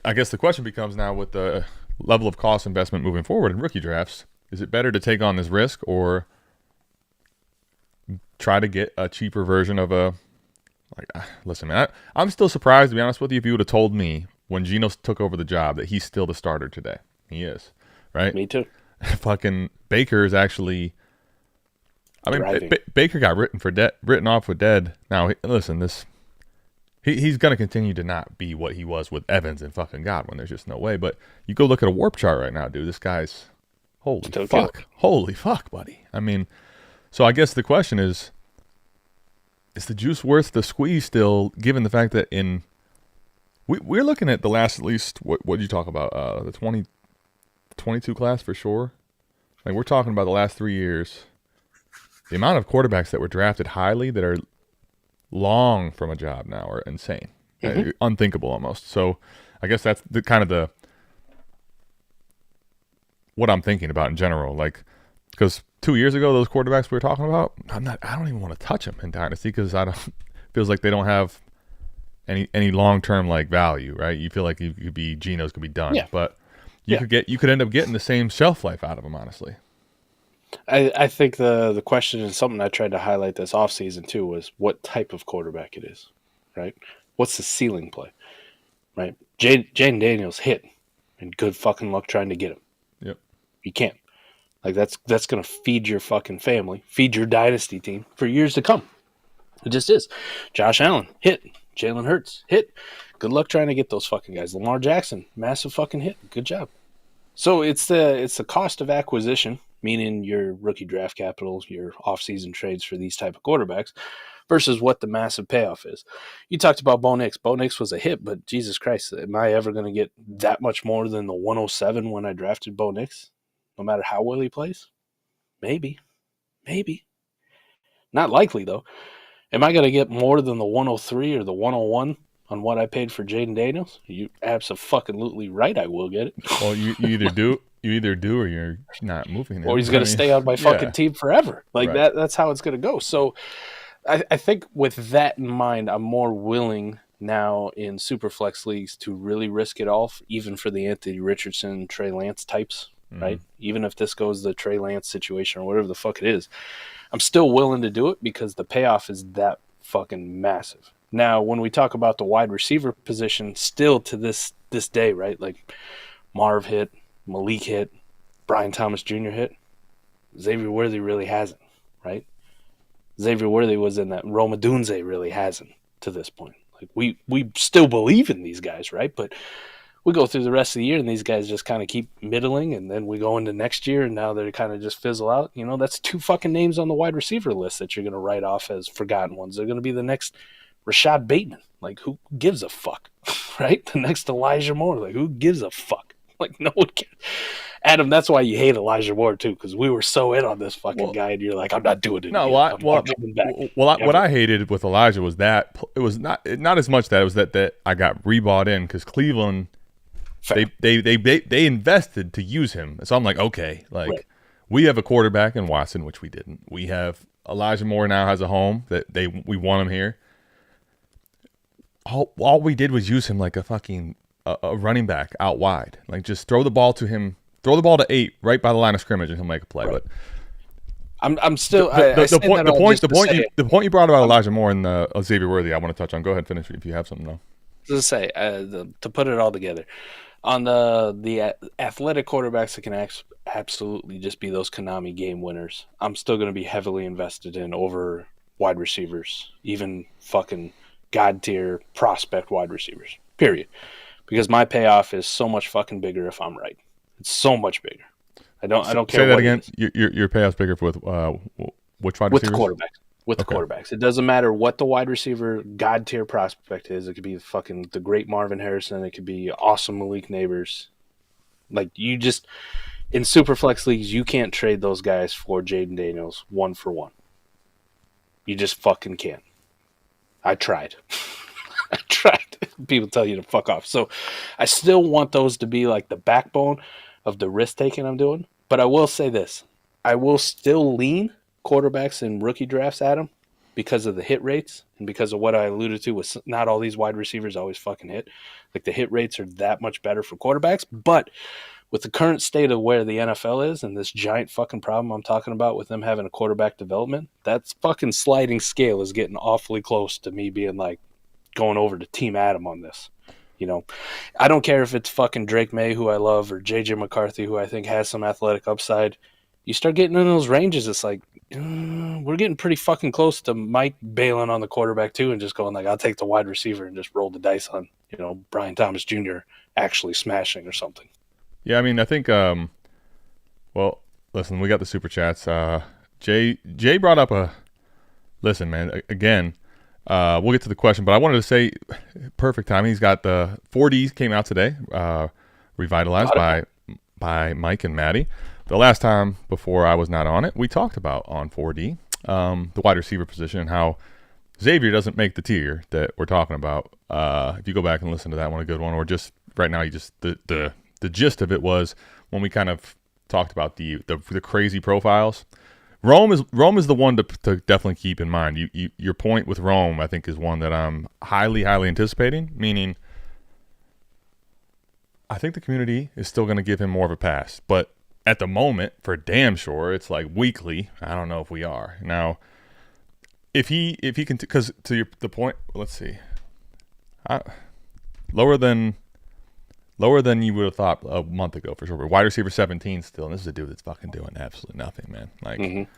I guess the question becomes now, with the level of cost investment moving forward in rookie drafts, is it better to take on this risk or try to get a cheaper version of listen, man, I'm still surprised, to be honest with you, if you would have told me when Geno took over the job that he's still the starter today. He is, right? Me too. Fucking Baker is actually, I mean, Baker got written off for dead. Now, listen, he's going to continue to not be what he was with Evans and fucking Godwin. There's just no way. But you go look at a warp chart right now, dude. This guy's holy fuck, buddy. I mean, so I guess the question is the juice worth the squeeze still, given the fact that we're looking at the last, at least, what did you talk about? The 2022 class for sure. Like, we're talking about the last 3 years. The amount of quarterbacks that were drafted highly that are long from a job now are insane. Mm-hmm. Unthinkable almost. So I guess that's what I'm thinking about in general. Like, because 2 years ago, those quarterbacks we were talking about, I don't even want to touch them in Dynasty, because feels like they don't have any long-term like value, right? You feel like Geno's could be done, but you could end up getting the same shelf life out of them, honestly. I think the question, is something I tried to highlight this offseason too, was what type of quarterback it is, right? What's the ceiling play, right? Jaden Daniels hit, and good fucking luck trying to get him. Yep. You can't. Like, that's going to feed your fucking family, feed your dynasty team for years to come. It just is. Josh Allen, hit. Jalen Hurts, hit. Good luck trying to get those fucking guys. Lamar Jackson, massive fucking hit. Good job. So it's the cost of acquisition, meaning your rookie draft capital, your offseason trades for these type of quarterbacks, versus what the massive payoff is. You talked about Bo Nix. Bo Nix was a hit, but Jesus Christ, am I ever going to get that much more than the 107 when I drafted Bo Nix? No matter how well he plays? Maybe. Not likely, though. Am I going to get more than the 103 or the 101 on what I paid for Jaden Daniels? You absolutely right I will get it. Well, you either do or you're not moving him. Or he's going to stay on my fucking team forever. Like, right. That's how it's going to go. So I think with that in mind, I'm more willing now in Superflex leagues to really risk it all, even for the Anthony Richardson, Trey Lance types. Right? Even if this goes the Trey Lance situation or whatever the fuck it is, I'm still willing to do it because the payoff is that fucking massive. Now, when we talk about the wide receiver position, still to this day, right? Like, Marv hit, Malik hit, Brian Thomas Jr. hit. Xavier Worthy really hasn't, right? Xavier Worthy was in that. Roma Dunze really hasn't to this point. Like, we still believe in these guys, right? But we go through the rest of the year and these guys just kind of keep middling, and then we go into next year and now they kind of just fizzle out. You know, that's 2 fucking names on the wide receiver list that you're going to write off as forgotten ones. They're going to be the next Rashad Bateman. Like, who gives a fuck, right? The next Elijah Moore. Like, who gives a fuck? Like, no one cares. Adam, that's why you hate Elijah Moore too, because we were so in on this fucking guy, and you're like, I'm not doing it. No, what I hated with Elijah was that it was not as much that it was that I got rebought in because Cleveland. They invested to use him. So I'm like, okay, like, we have a quarterback in Watson, which we didn't. We have Elijah Moore now has a home that we want him here. all we did was use him like a fucking a running back out wide. Like just throw the ball to him, throw the ball to 8 right by the line of scrimmage, and he'll make a play. Right. But I'm still the point you brought about Elijah Moore and Xavier Worthy, I want to touch on. Go ahead, finish if you have something though. To say to put it all together on the athletic quarterbacks that can absolutely just be those Konami game winners. I'm still going to be heavily invested in over wide receivers, even fucking god tier prospect wide receivers. Period. Because my payoff is so much fucking bigger if I'm right. It's so much bigger. I don't care. Say that again. Your payoff's bigger with which wide receivers? With the quarterbacks. With the quarterbacks. It doesn't matter what the wide receiver god tier prospect is. It could be the great Marvin Harrison. It could be awesome Malik Neighbors. Like you just in super flex leagues, you can't trade those guys for Jaden Daniels 1-for-1. You just fucking can't. I tried. I tried. People tell you to fuck off. So I still want those to be like the backbone of the risk taking I'm doing. But I will say this. I will still lean quarterbacks in rookie drafts at them because of the hit rates and because of what I alluded to with not all these wide receivers always fucking hit. Like the hit rates are that much better for quarterbacks. But with the current state of where the NFL is and this giant fucking problem I'm talking about with them having a quarterback development, that fucking sliding scale is getting awfully close to me being like going over to Team Adam on this. You know, I don't care if it's fucking Drake May, who I love, or JJ McCarthy, who I think has some athletic upside. You start getting in those ranges, it's like, we're getting pretty fucking close to Mike bailing on the quarterback too and just going like, I'll take the wide receiver and just roll the dice on, Brian Thomas Jr. actually smashing or something. Yeah, I mean, I think, well, listen, we got the super chats. Jay brought up listen, man, again, we'll get to the question, but I wanted to say, perfect timing. He's got the 4Ds came out today, revitalized by Mike and Maddie. The last time before I was not on it, we talked about on 4D the wide receiver position and how Xavier doesn't make the tier that we're talking about. If you go back and listen to that one, a good one, or just right now, the gist of it was when we kind of talked about the crazy profiles. Rome is the one to definitely keep in mind. Your point with Rome, I think, is one that I'm highly anticipating. Meaning, I think the community is still going to give him more of a pass, but at the moment, for damn sure, it's like weekly. I don't know if we are now. If he can, because to the point, let's see, lower than you would have thought a month ago for sure. But wide receiver 17 still, and this is a dude that's fucking doing absolutely nothing, man. Like,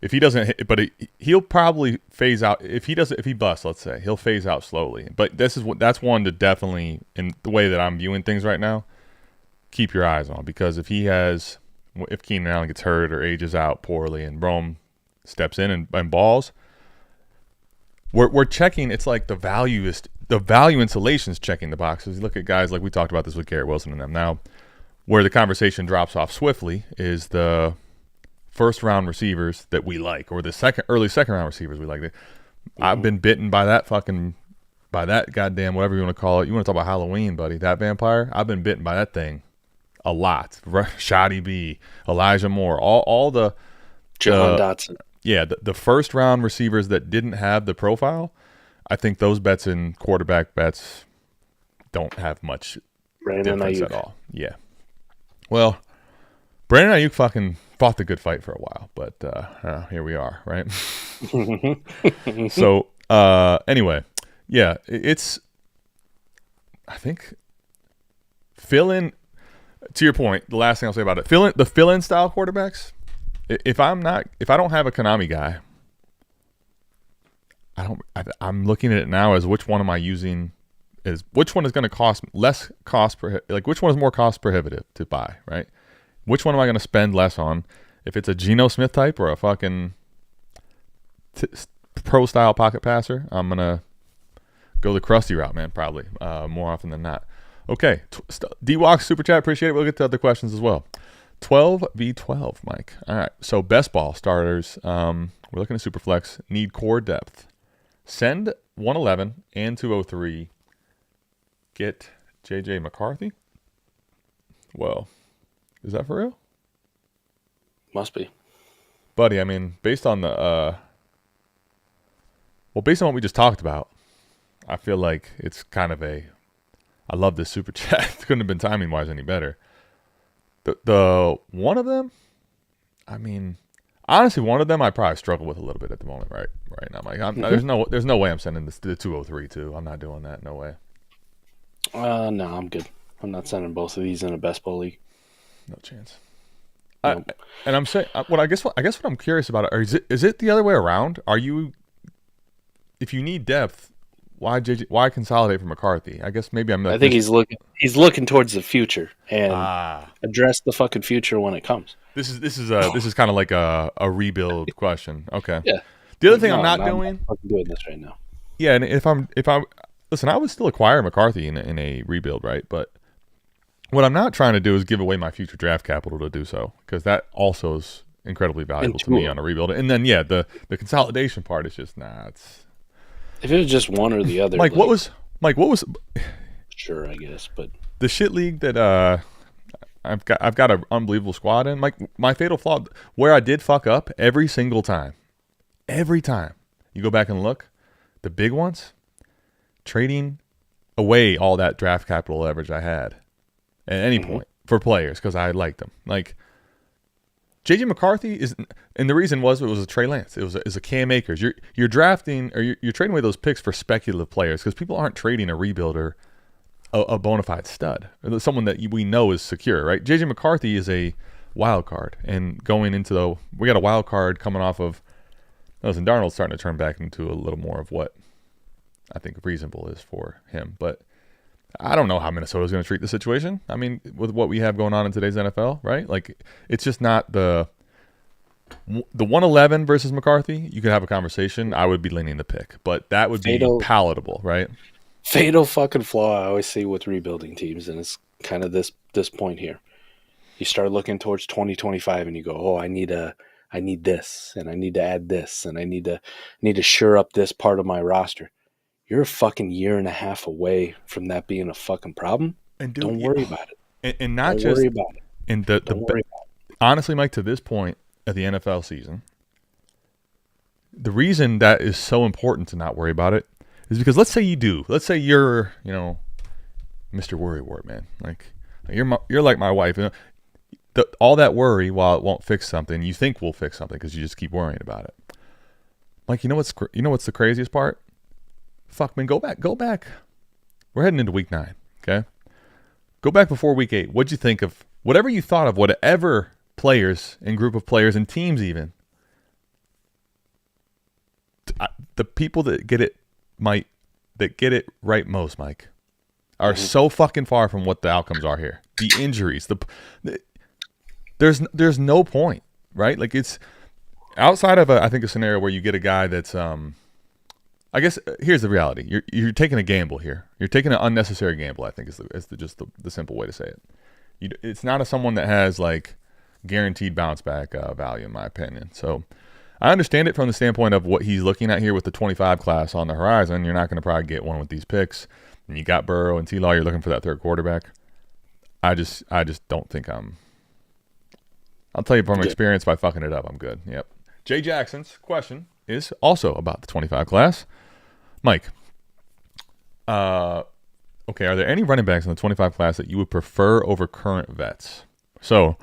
if he doesn't hit, but he'll probably phase out. If he busts, let's say, he'll phase out slowly. But that's one to definitely, in the way that I'm viewing things right now, keep your eyes on, because if Keenan Allen gets hurt or ages out poorly and Rome steps in and balls, we're checking. It's like the value insulation is checking the boxes. You look at guys like we talked about this with Garrett Wilson and them. Now, where the conversation drops off swiftly is the first round receivers that we like, or the early second round receivers we like. I've been bitten by that goddamn whatever you want to call it. You want to talk about Halloween, buddy? That vampire. I've been bitten by that thing a lot. Shoddy B, Elijah Moore, all the John Dotson. Yeah, the first round receivers that didn't have the profile, I think those bets in quarterback bets don't have much difference at all. Yeah. Well, Brandon Ayuk fucking fought the good fight for a while, but here we are, right? So anyway, yeah, it's, I think, fill in. To your point, the last thing I'll say about it, the fill-in style quarterbacks. If I don't have a Konami guy, I'm looking at it now as which one am I using? Which one is going to cost less which one is more cost prohibitive to buy, right? Which one am I going to spend less on? If it's a Geno Smith type or a fucking pro style pocket passer, I'm gonna go the crusty route, man. Probably more often than not. Okay, D-Walk Super Chat, appreciate it. We'll get to other questions as well. 12v12, Mike. All right, so best ball starters. We're looking at Superflex. Need core depth. Send 111 and 203. Get JJ McCarthy. Well, is that for real? Must be. Buddy, I mean, based on what we just talked about, I feel like it's kind of I love this super chat. It couldn't have been timing wise any better. The one of them, I mean, honestly, one of them I probably struggle with a little bit at the moment, right now. Mike, there's no way I'm sending this to the 203 too. I'm not doing that. No way. No, I'm good. I'm not sending both of these in a best ball league. No chance. Nope. And I'm saying, I guess what I'm curious about is it the other way around? Are you, if you need depth, why consolidate for McCarthy? I guess maybe I'm. I think he's looking towards the future and address the fucking future when it comes. This is kind of like a rebuild question. Okay. Yeah. The other thing I'm not doing. I'm fucking doing this right now. Yeah, and if I'm listen, I would still acquire McCarthy in a rebuild, right? But what I'm not trying to do is give away my future draft capital to do so, because that also is incredibly valuable to me on a rebuild. And then the consolidation part is just it's. If it was just one or the other, Mike, what was? Sure, I guess, but the shit league that I've got an unbelievable squad in. Like my fatal flaw, where I did fuck up every single time, you go back and look, the big ones, trading away all that draft capital leverage I had at any point for players because I liked them. Like JJ McCarthy is, and the reason was it was a Trey Lance, it was a Cam Akers. You're drafting or you're trading away those picks for speculative players because people aren't trading a rebuilder, a bona fide stud, or someone that we know is secure, right? JJ McCarthy is a wild card, and going into we got a wild card coming off of. Listen, Darnold's starting to turn back into a little more of what I think reasonable is for him, but I don't know how Minnesota's going to treat the situation. I mean, with what we have going on in today's NFL, right? Like, it's just not the 111 versus McCarthy. You could have a conversation. I would be leaning the pick, but that would be palatable, right? Fatal fucking flaw I always see with rebuilding teams, and it's kind of this point here. You start looking towards 2025, and you go, "Oh, I need this, and I need to add this, and I need to shore up this part of my roster." You're a fucking year and a half away from that being a fucking problem. And don't worry about it. And not don't just worry about it. And don't worry about it. Honestly, Mike, to this point of the NFL season, the reason that is so important to not worry about it is because let's say you do. Let's say you're, Mr. Worrywart, man. Like you're like my wife. All that worry, while it won't fix something, you think will fix something because you just keep worrying about it. Like, you know what's the craziest part? Fuck, man, go back. We're heading into week 9, okay? Go back before week 8. What'd you think of whatever you thought of whatever players and group of players and teams even? The people that get it right most, Mike, are so fucking far from what the outcomes are here. The injuries, there's no point, right? Like, it's outside of I think a scenario where you get a guy that's I guess here's the reality. You're taking a gamble here. You're taking an unnecessary gamble, I think is just the simple way to say it. It's not someone that has like guaranteed bounce back value in my opinion. So I understand it from the standpoint of what he's looking at here with the 25 class on the horizon. You're not going to probably get one with these picks. And you got Burrow and T-Law. You're looking for that third quarterback. I just don't think I'll tell you from experience, by fucking it up, I'm good. Yep. Jay Jackson's question is also about the 25 class. Mike, okay, are there any running backs in the 25 class that you would prefer over current vets? So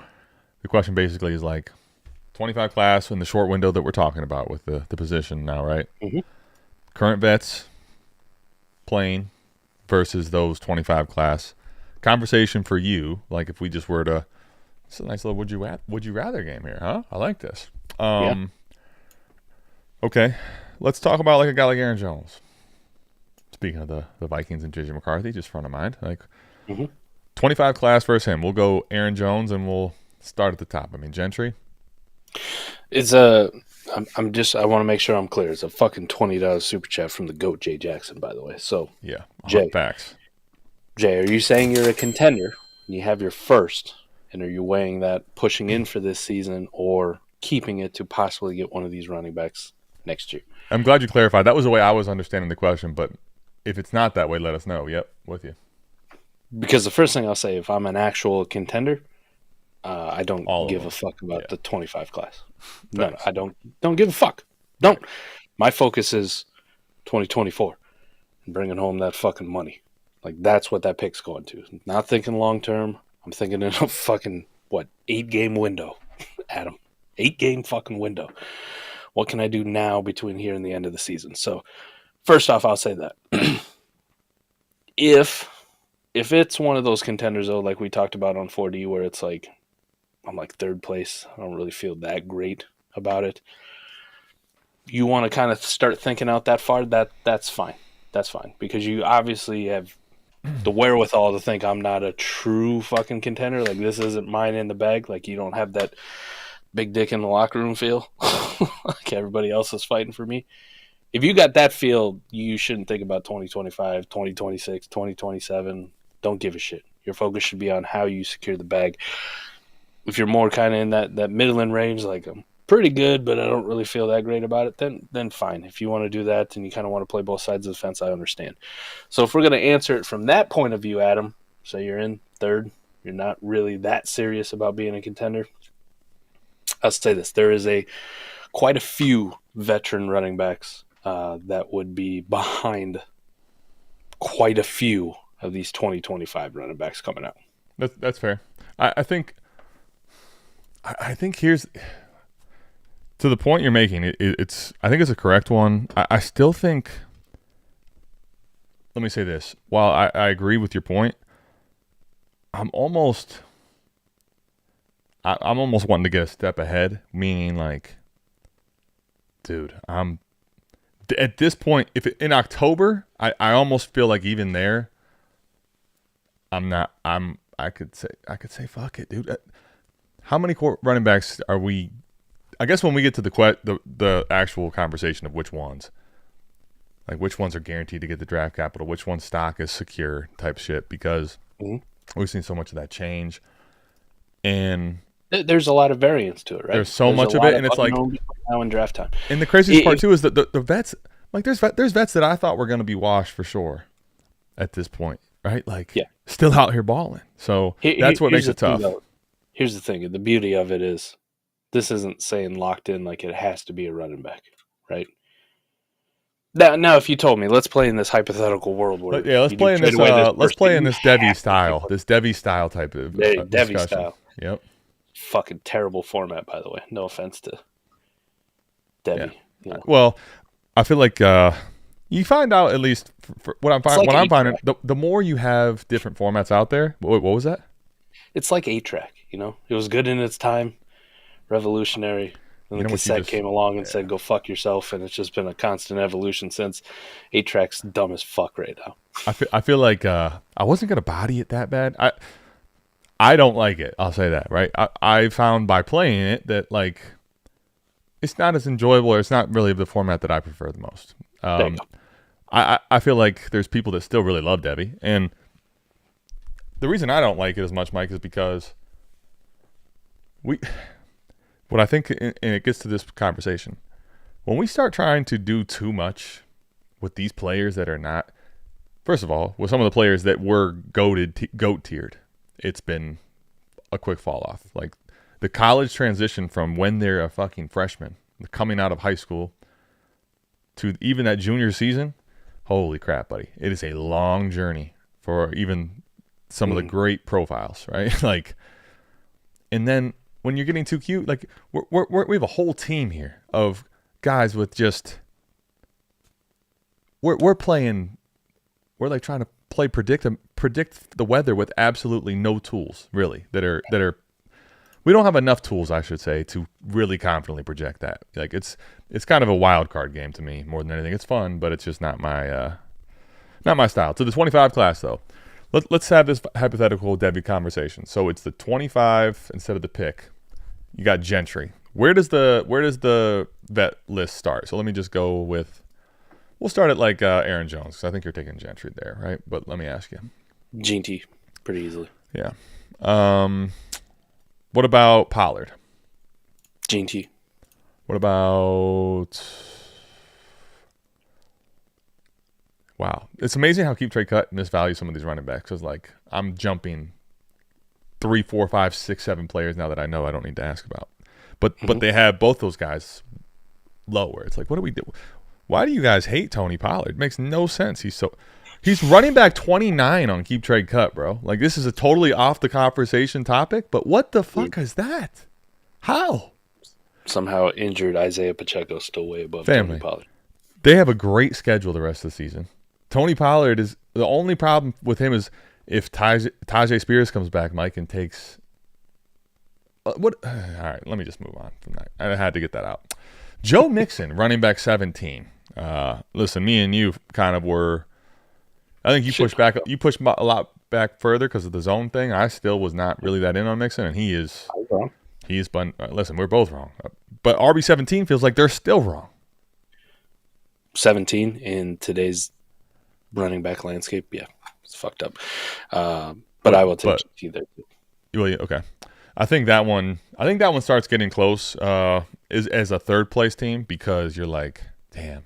the question basically is like 25 class in the short window that we're talking about with the position now, right? Mm-hmm. Current vets playing versus those 25 class. Conversation for you, like if we just were to, it's a nice little would you rather game here, huh? I like this. Yeah. Okay, let's talk about like a guy like Aaron Jones. Speaking of the Vikings and JJ McCarthy, just front of mind, like 25 class versus him. We'll go Aaron Jones and we'll start at the top. I mean, Gentry. It's I want to make sure I'm clear. It's a fucking $20 super chat from the GOAT Jay Jackson, by the way. So yeah, Jay, facts. Jay, are you saying you're a contender and you have your first, and are you weighing that pushing in for this season or keeping it to possibly get one of these running backs next year? I'm glad you clarified. That was the way I was understanding the question, but if it's not that way, let us know. Yep, with you. Because the first thing I'll say, if I'm an actual contender, I don't give a fuck about the 25 class. No, I don't give a fuck. Don't. My focus is 2024. and bringing home that fucking money. Like, that's what that pick's going to. Not thinking long term. I'm thinking in a fucking, 8-game window, Adam. 8-game fucking window. What can I do now between here and the end of the season? So, first off, I'll say that. If it's one of those contenders, though, like we talked about on 4D, where it's like, I'm like third place, I don't really feel that great about it. You want to kind of start thinking out that far, that's fine. That's fine. Because you obviously have the wherewithal to think I'm not a true fucking contender. Like, this isn't mine in the bag. Like, you don't have that big dick in the locker room feel. Like everybody else is fighting for me. If you got that feel, you shouldn't think about 2025, 2026, 2027. Don't give a shit. Your focus should be on how you secure the bag. If you're more kind of in that middling range, like I'm pretty good, but I don't really feel that great about it, then fine. If you want to do that and you kind of want to play both sides of the fence, I understand. So if we're going to answer it from that point of view, Adam, say you're in third, you're not really that serious about being a contender, I'll say this. There is quite a few veteran running backs that would be behind quite a few of these 2025 running backs coming out. That's fair. I think here's to the point you're making. I think it's a correct one. I still think. Let me say this. While I agree with your point, I'm almost wanting to get a step ahead. Meaning, like, dude, I'm at this point. If in October, I almost feel like even there, I'm not. I could say fuck it, dude. How many running backs are we? I guess when we get to the actual conversation of which ones, like which ones are guaranteed to get the draft capital, which one's stock is secure type shit, because we've seen so much of that change, and there's a lot of variance to it, right? There's much of it, and it's like now in draft time. And the craziest part too is that the vets, like there's vets that I thought were going to be washed for sure at this point, right? Like, still out here balling. So that's what makes it tough. Here's the thing. The beauty of it is this isn't saying locked in like it has to be a running back, right? Now, if you told me, let's play in this hypothetical world where let's play in this Devy style, type of Devy style. Yep. Fucking terrible format, by the way. No offense to Devy. Yeah. Well, I feel like you find out, at least for what I'm finding. Like I'm finding, the more you have different formats out there. What was that? It's like 8-track. It was good in its time, revolutionary. And the cassette came along and said, "Go fuck yourself," and it's just been a constant evolution since. 8-track's dumb as fuck right now. I feel like I wasn't gonna body it that bad. I don't like it. I'll say that, right? I found by playing it that, like, it's not as enjoyable, or it's not really the format that I prefer the most. I feel like there's people that still really love Devy, and the reason I don't like it as much, Mike, is because what I think, and it gets to this conversation, when we start trying to do too much with these players that are not, first of all, with some of the players that were GOAT tiered, it's been a quick fall off. Like the college transition from when they're a fucking freshman, coming out of high school, to even that junior season, holy crap, buddy. It is a long journey for even some of the great profiles, right? Like, and then when you're getting too cute, like we have a whole team here of guys with just, we're like trying to play predict the weather with absolutely no tools, really, that are we don't have enough tools, I should say, to really confidently project that. Like it's kind of a wild card game to me more than anything. It's fun, but it's just not my style. To the 25 class though, let's have this hypothetical Devy conversation. So it's the 25 instead of the pick. You got Gentry. Where does the vet list start? So let me just go with. We'll start at like Aaron Jones, because I think you're taking Gentry there, right? But let me ask you. GT, pretty easily. Yeah. What about Pollard? GT. What about... Wow. It's amazing how Keep Trade Cut misvalues some of these running backs. It's like I'm jumping 3, 4, 5, 6, 7 players now that I know I don't need to ask about. But they have both those guys lower. It's like, what do we do? Why do you guys hate Tony Pollard? It makes no sense. He's running back 29 on Keep Trade Cut, bro. Like, this is a totally off the conversation topic, but what the fuck is that? How? Somehow injured Isaiah Pacheco still way above Family. Tony Pollard. They have a great schedule the rest of the season. Tony Pollard is the only problem with him is if Tajay Spears comes back, Mike, and takes what? All right, let me just move on from that. I had to get that out. Joe Mixon, running back 17. Listen, me and you kind of were. I think you pushed back. You pushed a lot back further because of the zone thing. I still was not really that in on Mixon, and he is. Listen, we're both wrong. But RB17 feels like they're still wrong. 17 in today's running back landscape, yeah, it's fucked up. But I will take GT there too. Well, yeah, okay. I think that one starts getting close as a third place team because you're like, damn.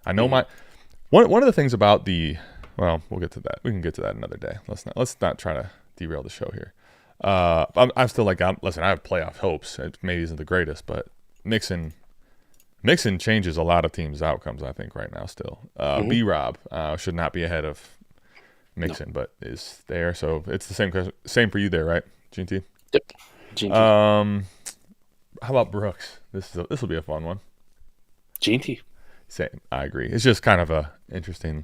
I know one of the things about we'll get to that. We can get to that another day. Let's not try to derail the show here. I'm still like, listen, I have playoff hopes. It maybe isn't the greatest, but Mixon changes a lot of teams' outcomes, I think, right now still. B-Rob should not be ahead of Mixon, but is there. So it's the same for you there, right, GT? Yep. GT. How about Brooks? This will be a fun one. GT. Same. I agree. It's just kind of a interesting.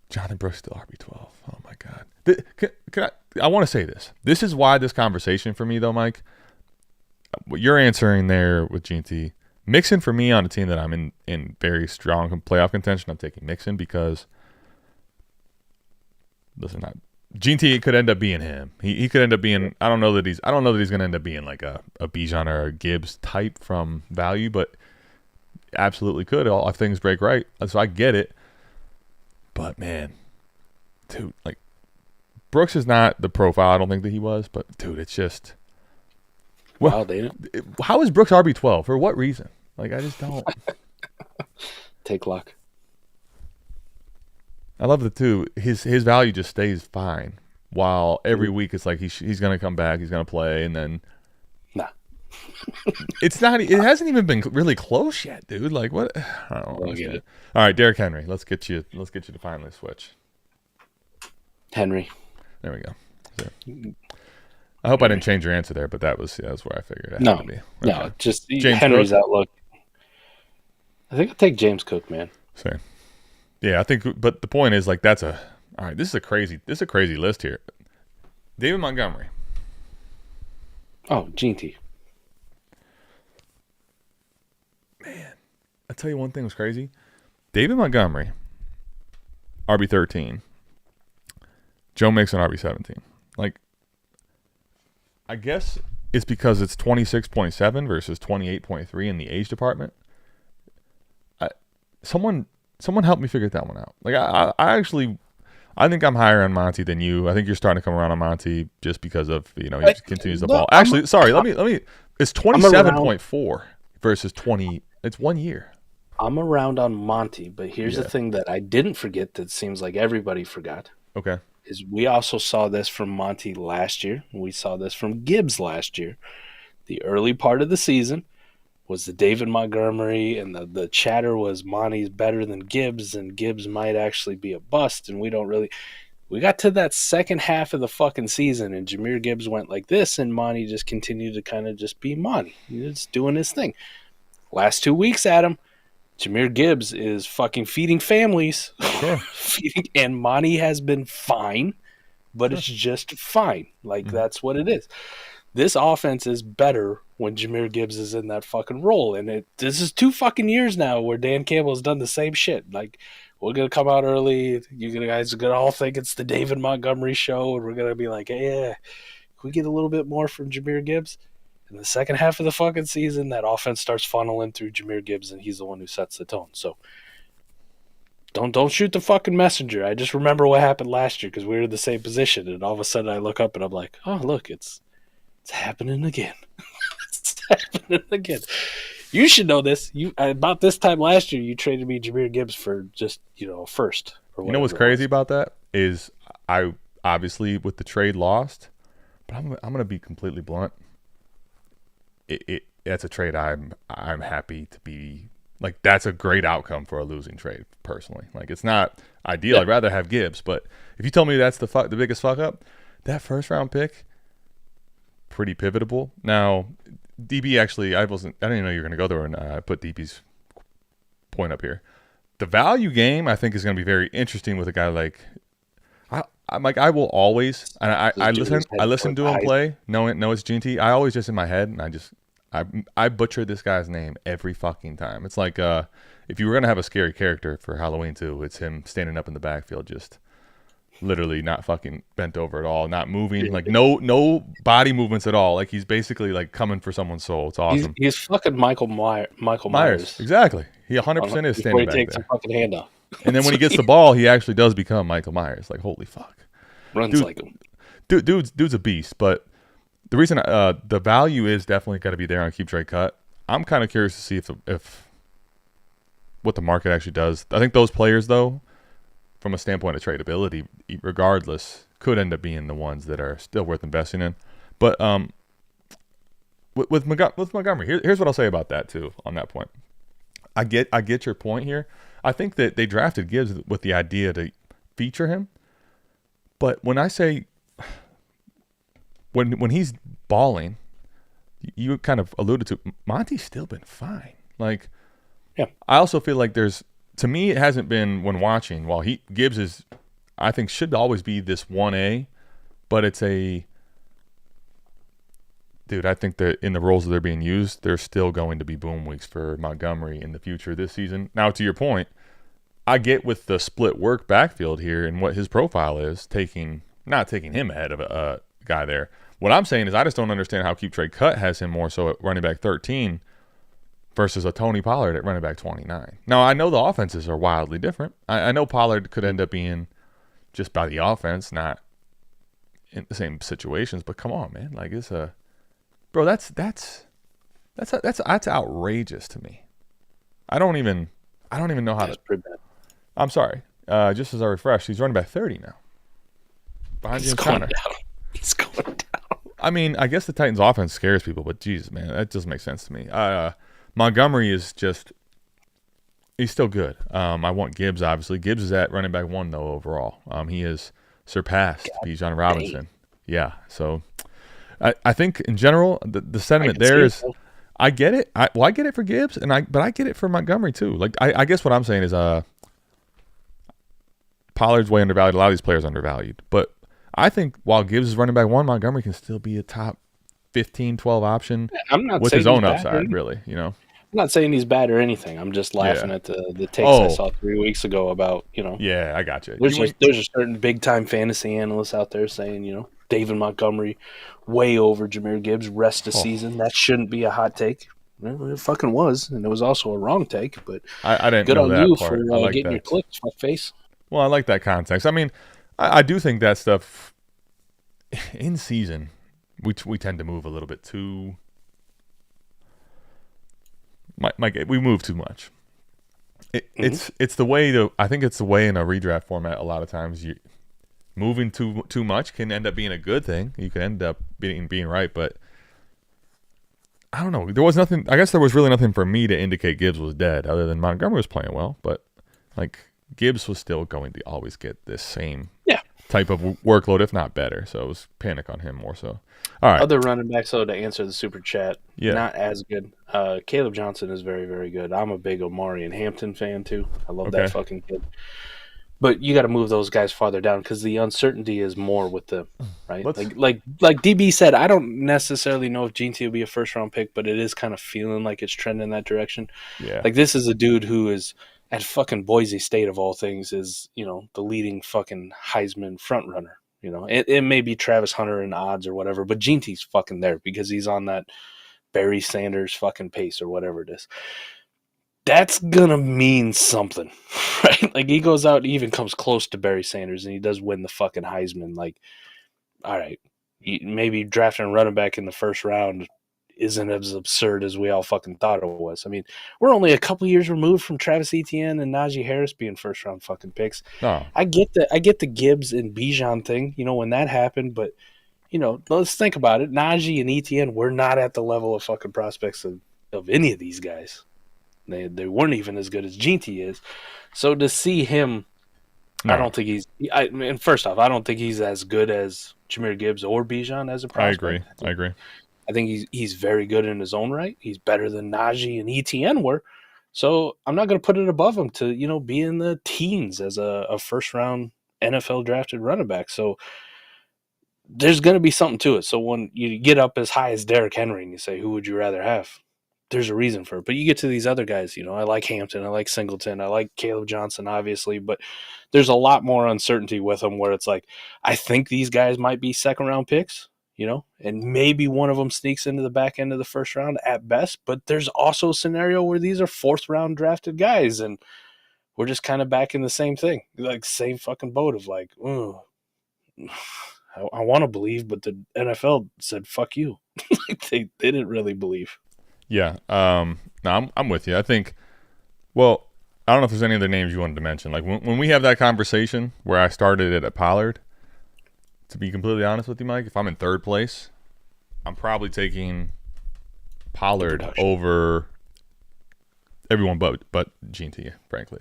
Jonathan Brooks still RB12. Oh, my God. I want to say this. This is why this conversation for me, though, Mike, what you're answering there with GT, Mixon for me on a team that I'm in very strong playoff contention, I'm taking Mixon because, listen, GT could end up being him. He could end up being. I don't know that he's going to end up being like a Bijan or a Gibbs type from value, but absolutely could. All if things break right, so I get it. But man, dude, like Brooks is not the profile I don't think that he was. But dude, it's just. Well, how is Brooks RB12? For what reason? Like, I just don't. Take luck. I love the two. His value just stays fine. While every week it's like he's going to come back, he's going to play, and then. Nah. It's not. It hasn't even been really close yet, dude. Like what? I don't know. All right, Derrick Henry. Let's get you to finally switch. Henry. There we go. So, I hope I didn't change your answer there, but that's where I figured it had to be. Okay. No, just James Henry's Cook? outlook. I think I'll take James Cook, man. Same. Yeah, I think. But the point is, like, all right. This is a crazy list here. David Montgomery. Oh, GT. Man, I'll tell you one thing was crazy. David Montgomery, RB13. Joe Mixon, RB17. Like, I guess it's because it's 26.7 versus 28.3 in the age department. Someone help me figure that one out. Like, I think I'm higher on Monty than you. I think you're starting to come around on Monty just because of, he just continues the ball. Actually, sorry, let me. It's 27.4 versus 20. It's 1 year. I'm around on Monty, but here's the thing that I didn't forget that seems like everybody forgot. Okay. Is we also saw this from Monty last year. We saw this from Gibbs last year. The early part of the season was the David Montgomery, and the chatter was Monty's better than Gibbs, and Gibbs might actually be a bust, and we got to that second half of the fucking season, and Jahmyr Gibbs went like this, and Monty just continued to kind of just be Monty. He's doing his thing. Last 2 weeks, Adam, Jahmyr Gibbs is fucking feeding families. Sure. And Monty has been fine, but it's just fine. Like, that's what it is. This offense is better when Jahmyr Gibbs is in that fucking role. And this is 2 fucking years now where Dan Campbell has done the same shit. Like, we're going to come out early. You guys are going to all think it's the David Montgomery show. And we're going to be like, hey, can we get a little bit more from Jahmyr Gibbs? In the second half of the fucking season, that offense starts funneling through Jahmyr Gibbs, and he's the one who sets the tone. So don't shoot the fucking messenger. I just remember what happened last year because we were in the same position, and all of a sudden I look up and I'm like, oh, look, it's happening again. It's happening again. You should know this. About this time last year, you traded me Jahmyr Gibbs for just a first. Or you know what's crazy about that is I obviously with the trade lost, but I'm going to be completely blunt. That's a trade I'm happy to be like that's a great outcome for a losing trade. Personally, like it's not ideal. Yeah. I'd rather have Gibbs, but if you tell me that's the biggest fuck up, that first round pick, pretty pivotable. Now, DB actually, I didn't even know you were going to go there, and I put DB's point up here. The value game, I think, is going to be very interesting with a guy like. I will always, and I listen to him play. No, it's GT. I always just in my head, and I butcher this guy's name every fucking time. It's like if you were gonna have a scary character for Halloween too, it's him standing up in the backfield, just literally not fucking bent over at all, not moving, like no body movements at all. Like he's basically like coming for someone's soul. It's awesome. He's fucking Michael Myers. Exactly. He 100% is standing before he back takes there. a fucking handoff. And then when he gets the ball, he actually does become Michael Myers. Like holy fuck, Runs like him. Dude's a beast. But the reason the value is definitely got to be there on keep trade cut. I'm kind of curious to see if what the market actually does. I think those players though, from a standpoint of tradability, regardless, could end up being the ones that are still worth investing in. But with Montgomery, here's what I'll say about that too. On that point, I get your point here. I think that they drafted Gibbs with the idea to feature him. But when I say when he's balling, you kind of alluded to Monty's still been fine. Like, yeah, I also feel like to me it hasn't been when watching. While Gibbs is, I think should always be this 1A, but it's a dude. I think that in the roles that they're being used, there's still going to be boom weeks for Montgomery in the future this season. Now, to your point, I get with the split work backfield here and what his profile is, not taking him ahead of a guy there. What I'm saying is I just don't understand how keep trade cut has him more so at running back 13 versus a Tony Pollard at running back 29. Now, I know the offenses are wildly different. I know Pollard could end up being just by the offense, not in the same situations, but come on, man. Like it's bro, that's outrageous to me. I don't even know how That's pretty bad. I'm sorry. Just as I refresh, he's running back 30 now. Behind He's James going Conner. down. He's going down. I mean, I guess the Titans' offense scares people, but Jesus, man, that doesn't make sense to me. Montgomery is he's still good. I want Gibbs, obviously. Gibbs is at running back 1, though, overall. He has surpassed Bijan Robinson. Yeah, so I think in general, the sentiment there is I get it. I get it for Gibbs, but I get it for Montgomery, too. Like, I guess what I'm saying is Pollard's way undervalued. A lot of these players are undervalued. But I think while Gibbs is running back 1, Montgomery can still be a top 15, 12 option with his own upside, really. You know, I'm not saying he's bad or anything. I'm just laughing at the takes I saw 3 weeks ago about, Yeah, I got you. There's a certain big-time fantasy analyst out there saying, David Montgomery way over Jahmyr Gibbs rest of season. That shouldn't be a hot take. Well, it fucking was, and it was also a wrong take. But I didn't good know on that you part. for I like getting that. your clicks, fuckface. Well, I like that context. I mean, I do think that stuff in season, we tend to move a little bit too. We move too much. It's the way I think it's the way in a redraft format. A lot of times, moving too much can end up being a good thing. You can end up being right, but I don't know. There was nothing. I guess there was really nothing for me to indicate Gibbs was dead, other than Montgomery was playing well. But like Gibbs was still going to always get this same type of workload, if not better. So it was panic on him more so. All right. Other running backs, though, to answer the super chat, Yeah. not as good. Caleb Johnson is very, very good. I'm a big Omari and Hampton fan, too. I love that fucking kid. But you got to move those guys farther down because the uncertainty is more with them, right? Like DB said, I don't necessarily know if Gene T will be a first-round pick, but it is kind of feeling like it's trending in that direction. Yeah. Like, this is a dude who is at fucking Boise State, of all things, is, the leading fucking Heisman front runner. It may be Travis Hunter in odds or whatever, but Gene T's fucking there because he's on that Barry Sanders fucking pace or whatever it is. That's going to mean something, right? Like, he goes out and even comes close to Barry Sanders, and he does win the fucking Heisman. Like, all right, maybe drafting a running back in the first round isn't as absurd as we all fucking thought it was. I mean, we're only a couple years removed from Travis Etienne and Najee Harris being first-round fucking picks. Oh. I get the Gibbs and Bijan thing, when that happened, but, let's think about it. Najee and Etienne were not at the level of fucking prospects of any of these guys. They weren't even as good as Diontae is. So to see him, No. I don't think he's. I mean, first off, I don't think he's as good as Jahmyr Gibbs or Bijan as a prospect. I agree. I think he's very good in his own right. He's better than Najee and ETN were. So I'm not going to put it above him to be in the teens as a first round NFL drafted running back. So there's going to be something to it. So when you get up as high as Derrick Henry and you say, who would you rather have? There's a reason for it. But you get to these other guys, I like Hampton, I like Singleton, I like Caleb Johnson, obviously, but there's a lot more uncertainty with them where it's like, I think these guys might be second round picks, and maybe one of them sneaks into the back end of the first round at best, but there's also a scenario where these are fourth round drafted guys and we're just kind of back in the same thing, like same fucking boat of like, I want to believe, but the NFL said, fuck you. they didn't really believe. Yeah. No, I'm with you. I think, well, I don't know if there's any other names you wanted to mention. Like when we have that conversation where I started it at Pollard, to be completely honest with you, Mike, if I'm in third place, I'm probably taking Pollard over everyone but Diontae, frankly.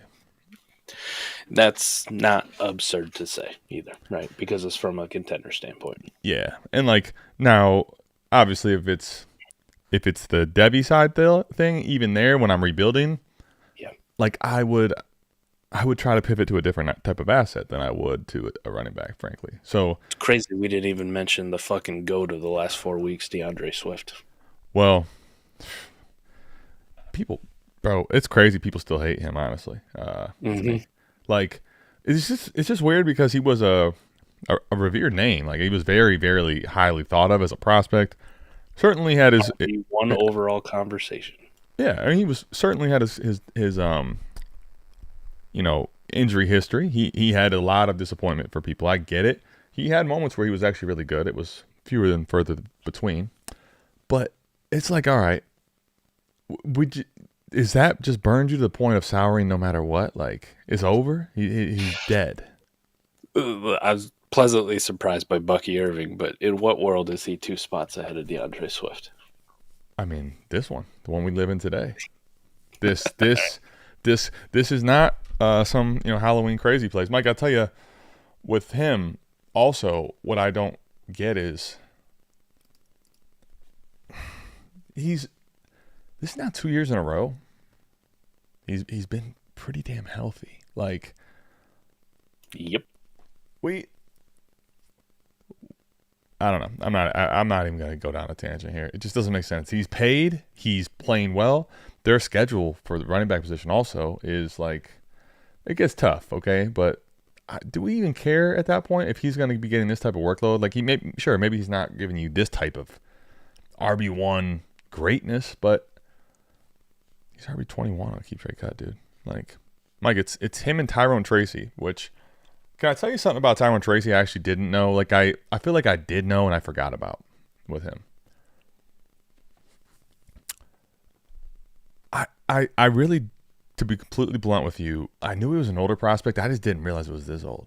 That's not absurd to say either, right? Because it's from a contender standpoint. Yeah. And like now, obviously if it's the Debbie side thing, even there when I'm rebuilding, yeah, like I would try to pivot to a different type of asset than I would to a running back, frankly. So it's crazy we didn't even mention the fucking goat of the last 4 weeks, DeAndre Swift. Well, people, bro, it's crazy. People still hate him, honestly. Like it's just weird because he was a revered name. Like he was very, very highly thought of as a prospect. Certainly had his one overall conversation. Yeah, I mean, he was certainly had his injury history. He had a lot of disappointment for people. I get it. He had moments where he was actually really good. It was fewer than further between. But it's like, all right, is that just burned you to the point of souring no matter what? Like, it's over? He's dead. I was pleasantly surprised by Bucky Irving, but in what world is he 2 spots ahead of DeAndre Swift? I mean, this one, the one we live in today. This is not some Halloween crazy place. Mike, I'll tell you, with him also, what I don't get is this is now 2 years in a row. He's been pretty damn healthy. Like, yep. I don't know. I'm not even going to go down a tangent here. It just doesn't make sense. He's paid. He's playing well. Their schedule for the running back position also is like, it gets tough, okay? But do we even care at that point if he's going to be getting this type of workload? Like maybe he's not giving you this type of RB1 greatness, but he's RB21 on a keep trade cut, dude. Like, Mike, it's him and Tyrone Tracy, which, can I tell you something about Tyrone Tracy I actually didn't know? Like, I feel like I did know and I forgot about with him. I really, to be completely blunt with you, I knew he was an older prospect. I just didn't realize it was this old.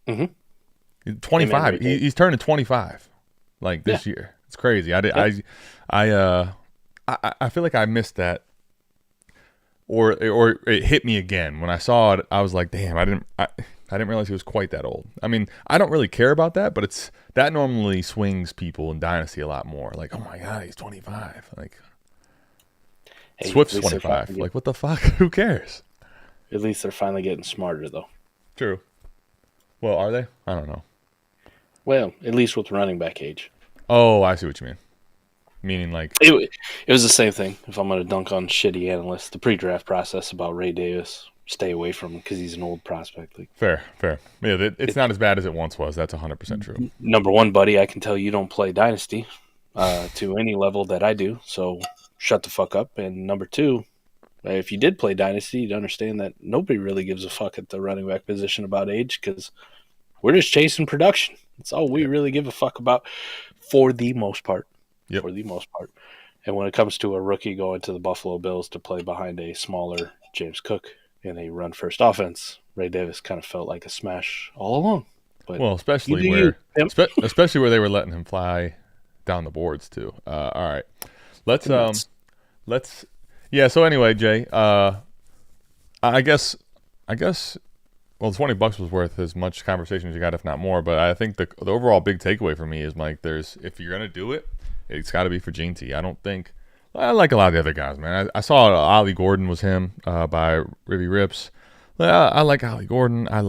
25. He's turning 25, like this year. It's crazy. I feel like I missed that, or it hit me again when I saw it. I was like, damn, I didn't realize he was quite that old. I mean, I don't really care about that, but that normally swings people in Dynasty a lot more. Like, oh my god, he's 25. Like, hey, Swift's 25. Like, what the fuck? Who cares? At least they're finally getting smarter, though. True. Well, are they? I don't know. Well, at least with running back age. Oh, I see what you mean. Meaning, like, it was the same thing. If I'm going to dunk on shitty analysts, the pre-draft process about Ray Davis, stay away from him because he's an old prospect. Like, fair. Yeah, it's not as bad as it once was. That's 100% true. Number one, buddy, I can tell you don't play Dynasty to any level that I do, so shut the fuck up. And number two, if you did play Dynasty, you'd understand that nobody really gives a fuck at the running back position about age because we're just chasing production. That's all we really give a fuck about for the most part. Yep. For the most part. And when it comes to a rookie going to the Buffalo Bills to play behind a smaller James Cook in a run-first offense, Ray Davis kind of felt like a smash all along. But well, especially where they were letting him fly down the boards too. All right, let's Yeah. So anyway, Jay, I guess, well, $20 was worth as much conversation as you got, if not more. But I think the overall big takeaway for me is, Mike, if you're gonna do it, it's got to be for Gene T. I don't think I like a lot of the other guys, man. I saw Ollie Gordon was him by Ribby Rips. I like Ollie Gordon. I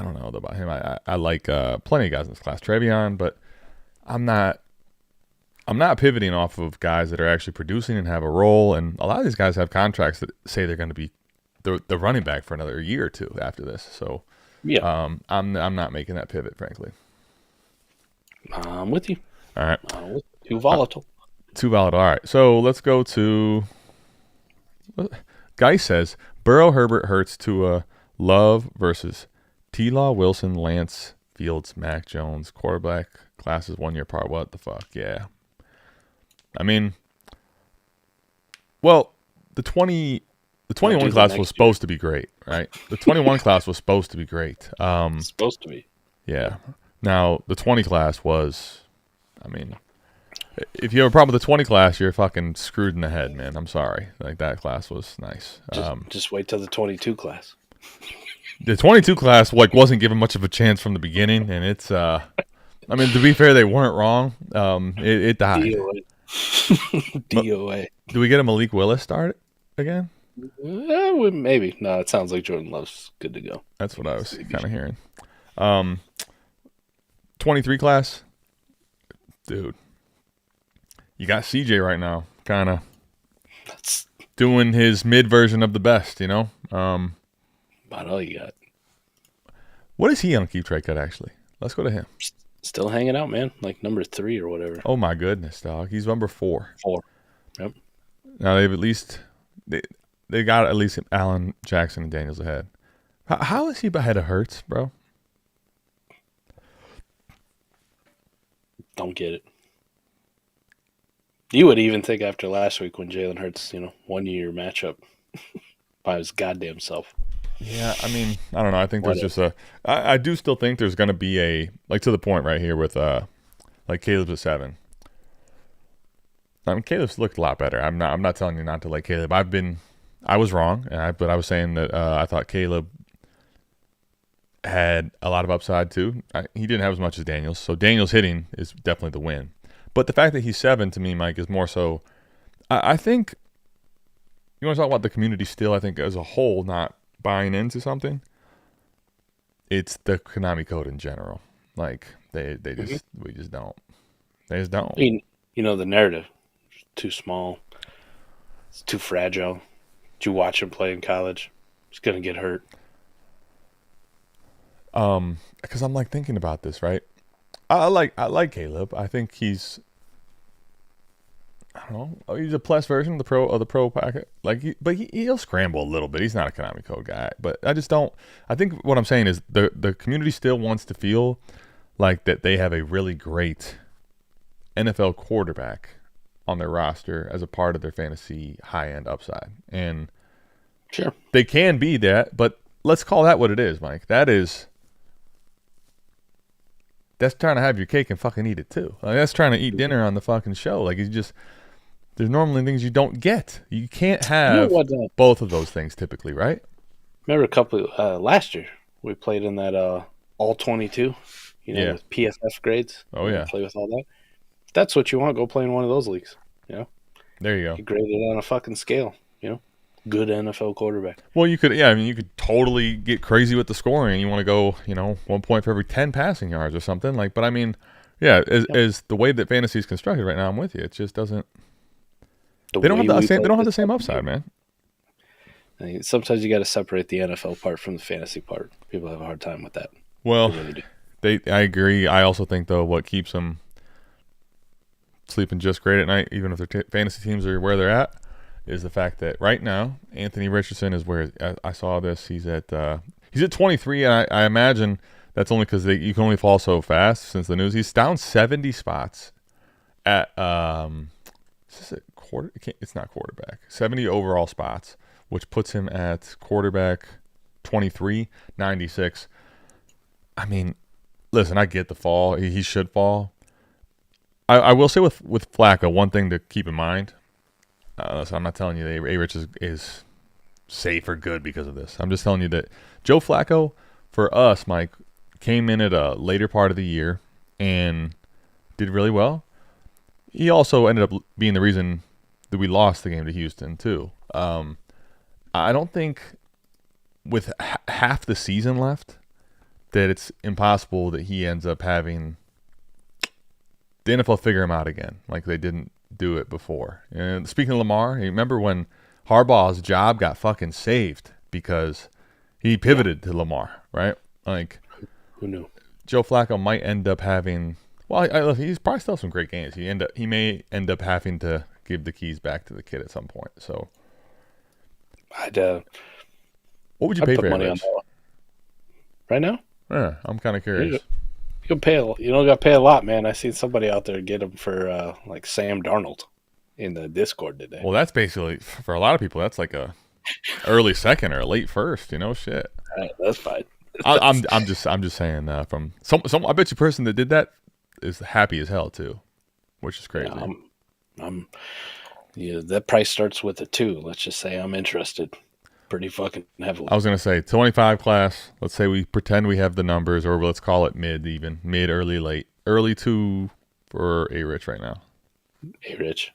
don't know about him. I like plenty of guys in this class, Trevion, but I'm not pivoting off of guys that are actually producing and have a role. And a lot of these guys have contracts that say they're going to be the running back for another year or two after this. So Yeah. I'm not making that pivot, frankly. I'm with you. All right. Too volatile. Too volatile. All right. So let's go to. Guy says Burrow, Herbert, Hurts, Tua, Love versus T-Law, Wilson, Lance, Fields, Mac Jones. Quarterback classes 1 year apart. What the fuck? Yeah. I mean, well, the 21 class was supposed to be great, right? The 21 class was supposed to be great. It's supposed to be. Yeah. Now, the 20 class was, I mean, if you have a problem with the 20 class, you're fucking screwed in the head, man. I'm sorry. Like, that class was nice. Just wait till the 22 class. The 22 class, wasn't given much of a chance from the beginning, and it's, I mean, to be fair, they weren't wrong. It died. DOA. Do we get a Malik Willis start again? Maybe. No, it sounds like Jordan Love's good to go. That's what I was kind of hearing. 23 class, dude. You got CJ right now, kind of doing his mid version of the best, you know? About all you got. What is he on Keep Trade Cut, actually? Let's go to him. Still hanging out, man. Like number 3 or whatever. Oh, my goodness, dog. He's number 4. 4. Yep. Now, they've at least... They got at least Allen, Jackson, and Daniels ahead. How is he ahead of Hurts, bro? Don't get it. You would even think after last week when Jalen Hurts, 1 year matchup by his goddamn self. Yeah, I mean, I don't know. I think there's just I do still think there's going to be to the point right here with, Caleb's at 7. I mean, Caleb's looked a lot better. I'm not telling you not to like Caleb. I was wrong, but I was saying that I thought Caleb had a lot of upside too. He didn't have as much as Daniels, so Daniels hitting is definitely the win. But the fact that he's 7 to me, Mike, is more so. I think you want to talk about the community still. I think as a whole, not buying into something. It's the Konami code in general. Like we just don't. They just don't. I mean, the narrative. Too small. It's too fragile. Did you watch him play in college? He's gonna get hurt. Because I'm thinking about this, right? I like Caleb. I think he's, I don't know, he's a plus version of the pro packet. But he'll scramble a little bit. He's not a Konami code guy. But I just don't. I think what I'm saying is the community still wants to feel like that they have a really great NFL quarterback on their roster as a part of their fantasy high-end upside. And sure, they can be that, but let's call that what it is, Mike. That's trying to have your cake and fucking eat it too. That's trying to eat dinner on the fucking show. There's normally things you don't get. You can't have both of those things typically, right? Remember a couple last year we played in that all 22, with PFF grades. Oh yeah, play with all that. If that's what you want, go play in one of those leagues. There you go. You grade it on a fucking scale. Good NFL quarterback. Well, you could, you could totally get crazy with the scoring. You want to go, 1 point for every 10 passing yards or something. But I mean, as the way that fantasy is constructed right now, I'm with you. It just doesn't. They don't have the same upside, man. Sometimes you got to separate the NFL part from the fantasy part. People have a hard time with that. Well, they really do. I agree. I also think though what keeps them sleeping just great at night, even if their fantasy teams are where they're at, is the fact that right now Anthony Richardson is where I saw this. He's at 23, and I imagine that's only because you can only fall so fast since the news. He's down 70 spots at is this a quarter? It's not quarterback. 70 overall spots, which puts him at quarterback 23, 96. I mean, listen, I get the fall. He should fall. I will say with Flacco, one thing to keep in mind So I'm not telling you that A-Rich is safe or good because of this. I'm just telling you that Joe Flacco, for us, Mike, came in at a later part of the year and did really well. He also ended up being the reason that we lost the game to Houston, too. I don't think with half the season left that it's impossible that he ends up having the NFL figure him out again like they didn't do it before. And speaking of Lamar, you remember when Harbaugh's job got fucking saved because he pivoted to Lamar, right? Like, who knew? Joe Flacco might end up having. Well, he's probably still some great games. He may end up having to give the keys back to the kid at some point. So, what would you pay put for money on that one right now? Yeah, I'm kind of curious. You can pay. You don't got to pay a lot, man. I seen somebody out there get him for like Sam Darnold in the Discord today. Well, that's basically for a lot of people. That's like a early second or a late first. Shit. That's fine. I'm just saying. From some, I bet you person that did that is happy as hell too, which is crazy. Yeah, that price starts with a 2. Let's just say I'm interested pretty fucking heavily. I was gonna say 25 class. Let's say we pretend we have the numbers, or let's call it mid, early, late, early 2 for A-Rich right now. A-Rich.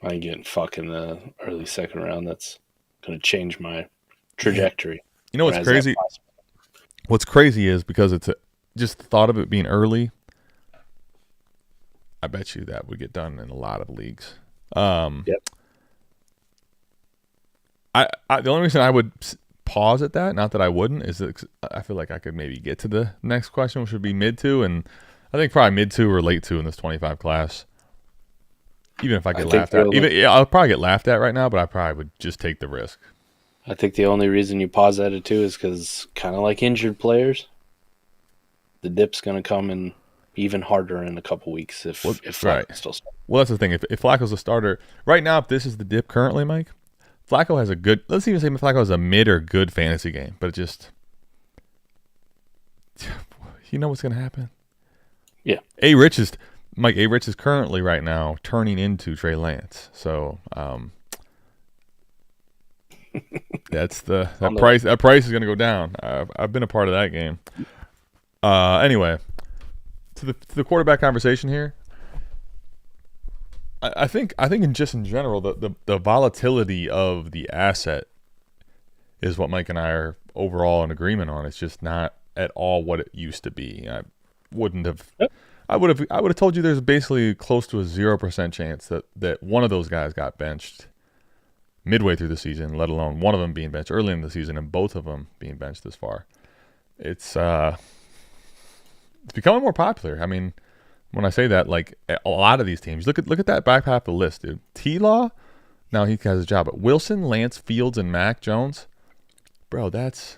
I ain't getting fucking the early second round. That's gonna change my trajectory. You know what's crazy? What's crazy is because it's just the thought of it being early. I bet you that would get done in a lot of leagues. Yep. The only reason I would pause at that, not that I wouldn't, is that I feel like I could maybe get to the next question, which would be mid 2, and I think probably mid 2 or late 2 in this 25 class. Even if I get laughed at, I'll probably get laughed at right now, but I probably would just take the risk. I think the only reason you pause at it too is because, kind of like injured players, the dip's going to come in even harder in a couple weeks if Flacco's still starting. Well, that's the thing. If Flacco's a starter right now, if this is the dip currently, Mike, Flacco has a good. Let's even say Flacco has a mid or good fantasy game, but it just, you know what's going to happen? Yeah. A-Rich is currently right now turning into Trey Lance. So that's that price. That price is going to go down. I've been a part of that game. Anyway, to the quarterback conversation here. I think in general the volatility of the asset is what Mike and I are overall in agreement on. It's just not at all what it used to be. I would have told you there's basically close to a 0% chance that one of those guys got benched midway through the season, let alone one of them being benched early in the season and both of them being benched this far. It's becoming more popular. I mean, when I say that, like a lot of these teams, look at that back half of the list, dude. T-Law, now he has a job. But Wilson, Lance, Fields, and Mac Jones, bro, that's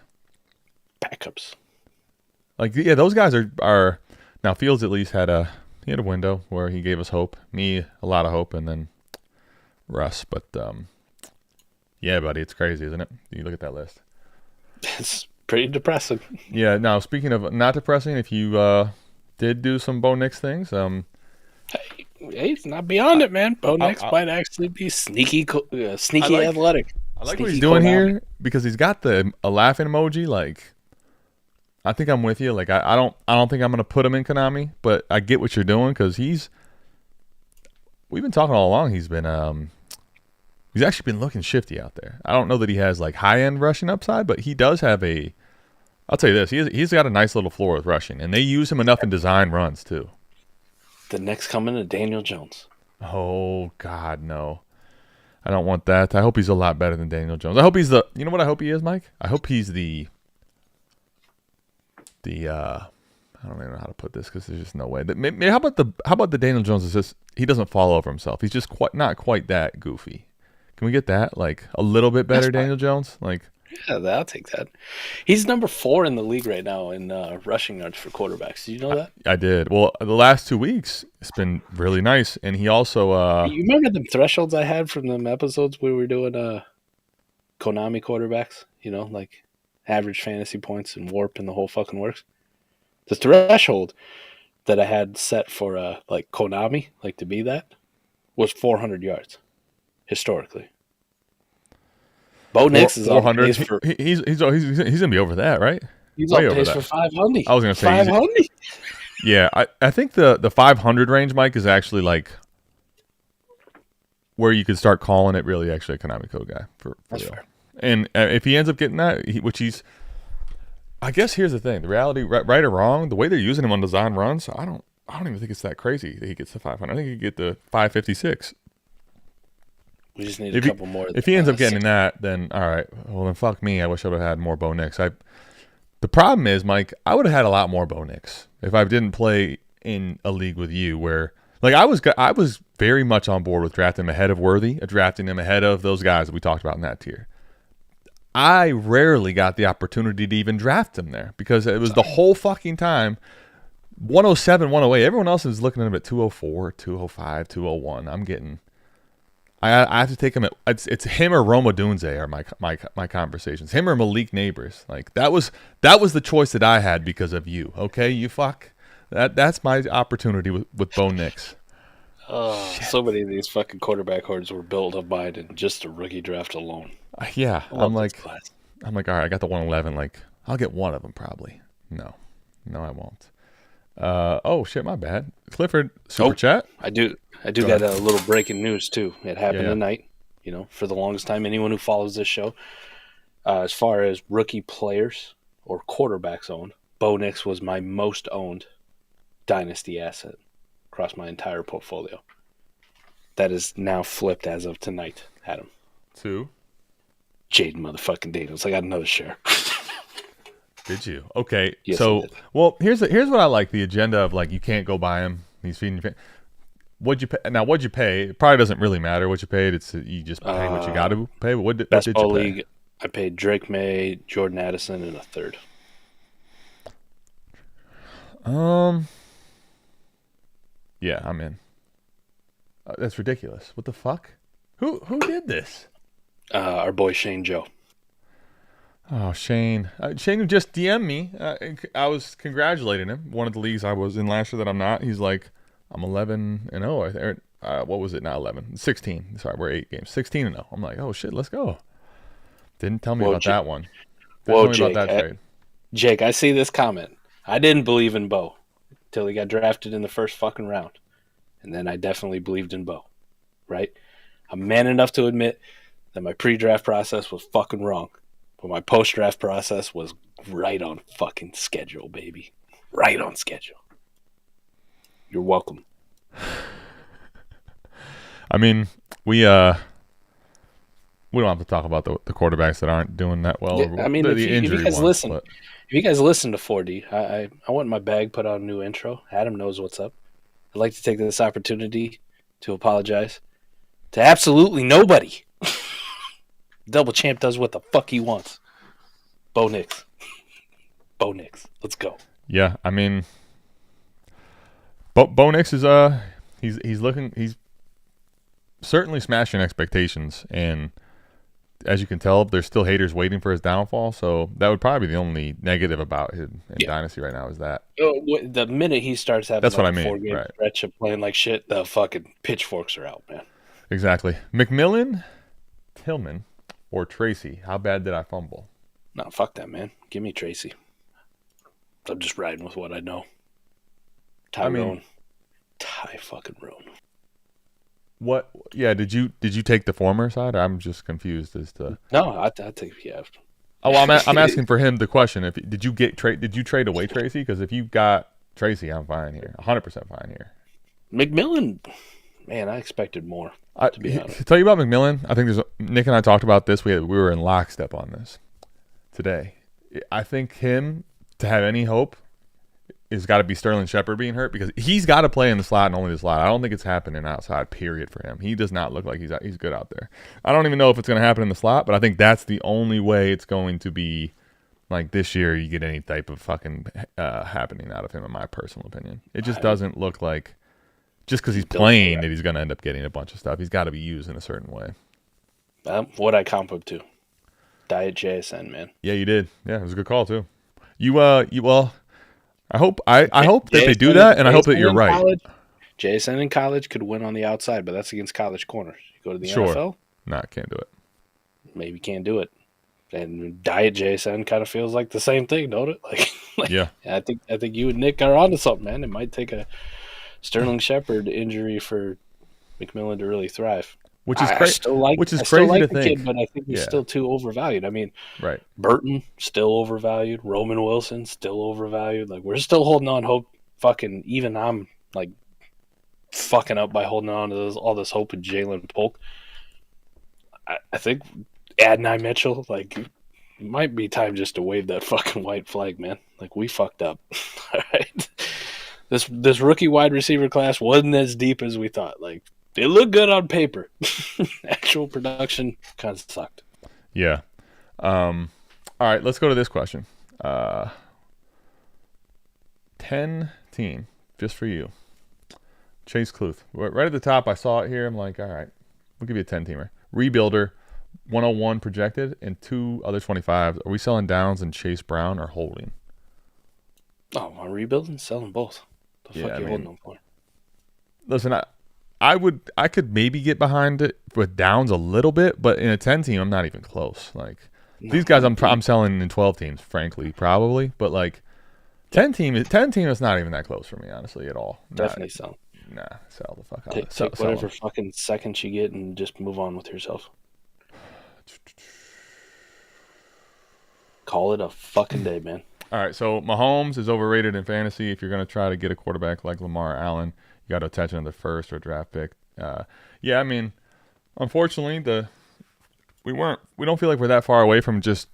backups. Like, yeah, those guys are now. Fields at least had a window where he gave us hope, me a lot of hope, and then Russ. But yeah, buddy, it's crazy, isn't it? You look at that list. It's pretty depressing. Yeah. Now, speaking of not depressing, if you did do some Bo Nix things. Hey, it's not beyond it, man. Bo Nix might actually be sneaky athletic. I like what he's doing here because he's got a laughing emoji. Like, I think I'm with you. Like, I don't think I'm gonna put him in Konami, but I get what you're doing because we've been talking all along. He's actually been looking shifty out there. I don't know that he has like high end rushing upside, but he does have a. I'll tell you this: he's got a nice little floor with rushing, and they use him enough in design runs too. The next coming to Daniel Jones. Oh God, no! I don't want that. I hope he's a lot better than Daniel Jones. I hope he's you know what I hope he is, Mike? I hope he's the. I don't even know how to put this because there's just no way. How about the Daniel Jones is just he doesn't fall over himself. He's just not quite that goofy. Can we get that like a little bit better, Daniel Jones? Like. Yeah, I'll take that. He's number 4 in the league right now in rushing yards for quarterbacks. Did you know that? I did. Well, the last 2 weeks, it's been really nice. And he also... you remember the thresholds I had from them episodes we were doing Konami quarterbacks? You know, like average fantasy points and warp and the whole fucking works? The threshold that I had set for like Konami, like to be that, was 400 yards. historically. Bo Nix is on 400. pace for He's gonna be over that, right? he's Way on over pace that. for 500. I was gonna say 500. Yeah, I think the 500 range, Mike, is actually like where you could start calling it really actually a Konami code guy for That's real. fair. And if he ends up getting that, I guess here's the thing: the reality, right or wrong, the way they're using him on design runs, I don't even think it's that crazy that he gets the 500. I think he could get the 556. We just need a couple more. If he ends up getting that, then all right. Well, then fuck me. I wish I would have had more Bo Nix. The problem is, Mike, I would have had a lot more Bo Nix if I didn't play in a league with you where, like, I was very much on board with drafting him ahead of Worthy, drafting him ahead of those guys that we talked about in that tier. I rarely got the opportunity to even draft him there because it was the whole fucking time 107, 108. Everyone else is looking at him at 204, 205, 201. I'm getting. I have to take him at it's him or Roma Dunze are my conversations. Him or Malik Neighbors. Like that was the choice that I had because of you. Okay, you fuck. That's my opportunity with Bo Nix. Oh, so many of these fucking quarterback hordes were built of mine in just a rookie draft alone. Yeah, I'm like, all right, I got the 111. Like, I'll get one of them probably. No, I won't. Oh shit, my bad. Clifford super chat. I do got a little breaking news too. It happened Yeah. tonight. You know, for the longest time, anyone who follows this show, as far as rookie players or quarterbacks owned, Bo Nix was my most owned Dynasty asset across my entire portfolio. That is now flipped as of tonight, Adam. Two. Jaden motherfucking Daniels. I got another share. Did you? Okay. Yes, I So, did. well, here's what I like: the agenda of like you can't go buy him. He's feeding you. What'd you pay? Now, what'd you pay? It probably doesn't really matter what you paid. It's you just pay what you got to pay. But what did you Best ball pay? league. I paid Drake May, Jordan Addison, and a third. Yeah, I'm in. That's ridiculous. What the fuck? Who did this? Our boy Shane Joe. Oh, Shane. Shane just DM'd me. I was congratulating him. One of the leagues I was in last year that I'm not. He's like, I'm 11-0. What was it? Not 11. 16. Sorry, we're 8 games. 16-0. I'm like, oh, shit, let's go. Didn't tell me about that one. Didn't tell me about that trade. Jake, I see this comment. I didn't believe in Bo until he got drafted in the first fucking round. And then I definitely believed in Bo. Right? I'm man enough to admit that my pre-draft process was fucking wrong. But my post-draft process was right on fucking schedule, baby. Right on schedule. You're welcome. I mean, we don't have to talk about the quarterbacks that aren't doing that well. Yeah, I mean, if you guys listen, if you guys listen to 4D, I want my bag put on a new intro. Adam knows what's up. I'd like to take this opportunity to apologize to absolutely nobody. Double champ does what the fuck he wants. Bo Nix. Bo Nix. Let's go. Yeah, I mean, Bo Nix is he's certainly smashing expectations, and as you can tell, there's still haters waiting for his downfall. So that would probably be the only negative about him in Dynasty right now is that. The minute he starts having That's what I mean, 4-game stretch of playing like shit, the fucking pitchforks are out, man. Exactly. McMillan, Tillman, or Tracy. How bad did I fumble? No, fuck that, man. Give me Tracy. I'm just riding with what I know. Ty fucking Roan. What? Yeah. Did you take the former side? I'm just confused as to. No, I take Oh, I'm asking for him the question. Did you trade away Tracy? Because if you got Tracy, I'm fine here. 100% fine here. McMillan, man, I expected more. To be honest, to tell you about McMillan, I think Nick and I talked about this. We were in lockstep on this today. I think him to have any hope is got to be Sterling Shepard being hurt because he's got to play in the slot and only the slot. I don't think it's happening outside. Period for him. He does not look like he's good out there. I don't even know if it's going to happen in the slot, but I think that's the only way it's going to be. Like this year, you get any type of fucking happening out of him, in my personal opinion. It just doesn't look like. Just because he's playing that he's going to end up getting a bunch of stuff. He's got to be used in a certain way. What I comp him to. Diet JSN, man. Yeah, you did. Yeah, it was a good call, too. I hope that they do that, and I hope that you're right. JSN in college could win on the outside, but that's against college corners. You go to the Sure. NFL, Nah, can't do it. maybe can't do it. And diet JSN kind of feels like the same thing, don't it? Like Yeah. I think you and Nick are onto something, man. It might take a Sterling Shepard injury for McMillan to really thrive. Which is I crazy. still like, Which is I still crazy like to the think. kid, but I think he's Yeah. still too overvalued. I mean, Right. Burton still overvalued. Roman Wilson still overvalued. Like, we're still holding on hope. Fucking even I'm like fucking up by holding on to all this hope with Jalen Polk. I think Adonai Mitchell, like, it might be time just to wave that fucking white flag, man. Like, we fucked up. All right. This rookie wide receiver class wasn't as deep as we thought. Like, they look good on paper. Actual production kind of sucked. Yeah. All right, let's go to this question. 10 team, just for you. Chase Kluth. Right at the top, I saw it here. I'm like, all right, we'll give you a 10-teamer. Rebuilder, 101 projected, and 2 other 25s. Are we selling Downs and Chase Brown or holding? Oh, I'm rebuilding, selling both. The fuck you holding them for? Listen, I could maybe get behind it with Downs a little bit, but in a 10-team, I'm not even close. Like, these guys I'm selling in 12 teams, frankly, probably. But, like, 10 team is not even that close for me, honestly, at all. Definitely sell. Nah, sell the fuck out. Take whatever fucking seconds you get and just move on with yourself. Call it a fucking day, man. All right, so Mahomes is overrated in fantasy. If you're going to try to get a quarterback like Lamar Allen, you got to attach another first or draft pick. Yeah, I mean, unfortunately, we don't feel like we're that far away from just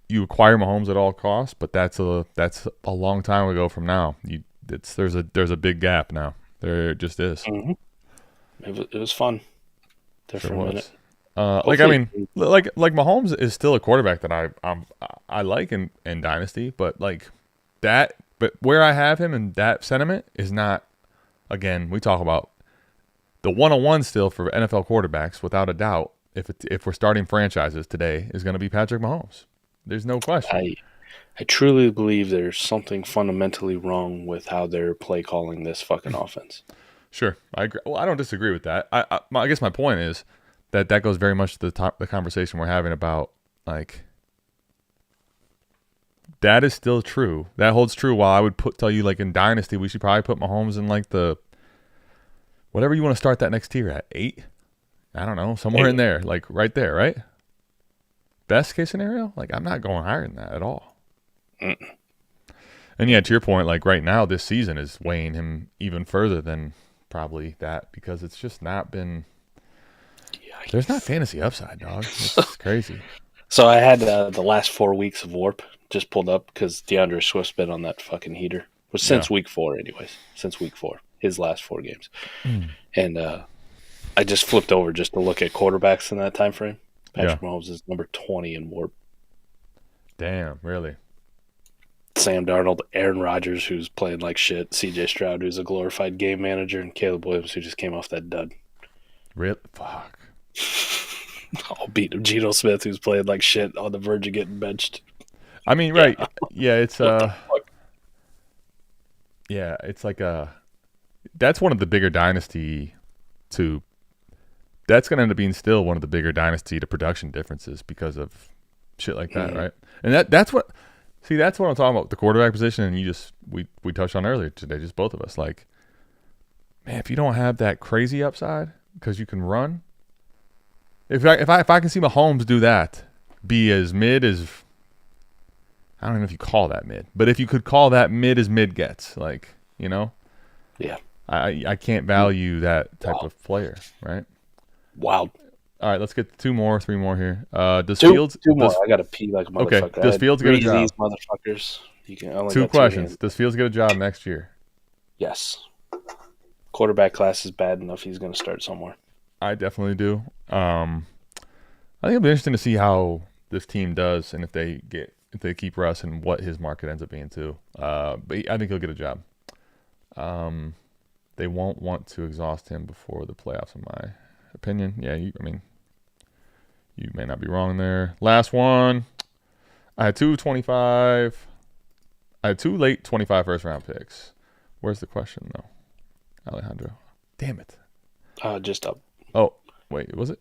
you acquire Mahomes at all costs, but that's a long time ago from now. There's a big gap now. There just is. Mm-hmm. It was fun. There for a minute. Like Mahomes is still a quarterback that I like in Dynasty, but where I have him and that sentiment is not. Again, we talk about the 101 still for NFL quarterbacks, without a doubt. If we're starting franchises today, is going to be Patrick Mahomes. There's no question. I truly believe there's something fundamentally wrong with how they're play calling this fucking offense. Sure, I agree. Well, I don't disagree with that. I guess my point is that goes very much to the conversation we're having about, like, that is still true. That holds true. While I would tell you, like, in Dynasty, we should probably put Mahomes in, like, the whatever you want to start that next tier at, 8. I don't know, somewhere in there, like right there, right? Best case scenario, like, I'm not going higher than that at all. And yeah, to your point, like, right now this season is weighing him even further than probably that, because it's just not been. There's not fantasy upside, dog. It's crazy. So I had the last 4 weeks of Warp just pulled up because DeAndre Swift's been on that fucking heater. Well, since week 4, anyways. Since week 4, his last 4 games, and I just flipped over just to look at quarterbacks in that time frame. Patrick Mahomes is number 20 in Warp. Damn, really? Sam Darnold, Aaron Rodgers, who's playing like shit, CJ Stroud, who's a glorified game manager, and Caleb Williams, who just came off that dud. Really? Fuck. I'll beat him. Geno Smith, who's playing like shit, on the verge of getting benched. I mean, right. Yeah, it's yeah, it's like that's one of the bigger dynasty that's going to end up being still one of the bigger dynasty to production differences because of shit like that, right? And that's what I'm talking about with the quarterback position, and we touched on earlier today, just both of us. Like, man, if you don't have that crazy upside because you can run, if I can see Mahomes do that, be as mid as, I don't know if you call that mid, but if you could call that mid as mid gets, like, you know, yeah, I can't value that type of player, right? Wow. All right, let's get 3 more here. Does two Fields? more. I gotta pee like a motherfucker. Okay. Does Fields get a job? These motherfuckers. You can only 2 questions. Does Fields get a job next year? Yes. Quarterback class is bad enough. He's going to start somewhere. I definitely do. I think it'll be interesting to see how this team does, and if they keep Russ and what his market ends up being too. But I think he'll get a job. They won't want to exhaust him before the playoffs, in my opinion. Yeah, you may not be wrong there. Last one. I had 2 late 25 first round picks. Where's the question though, Alejandro? Damn it. Just up. Oh, wait, was it?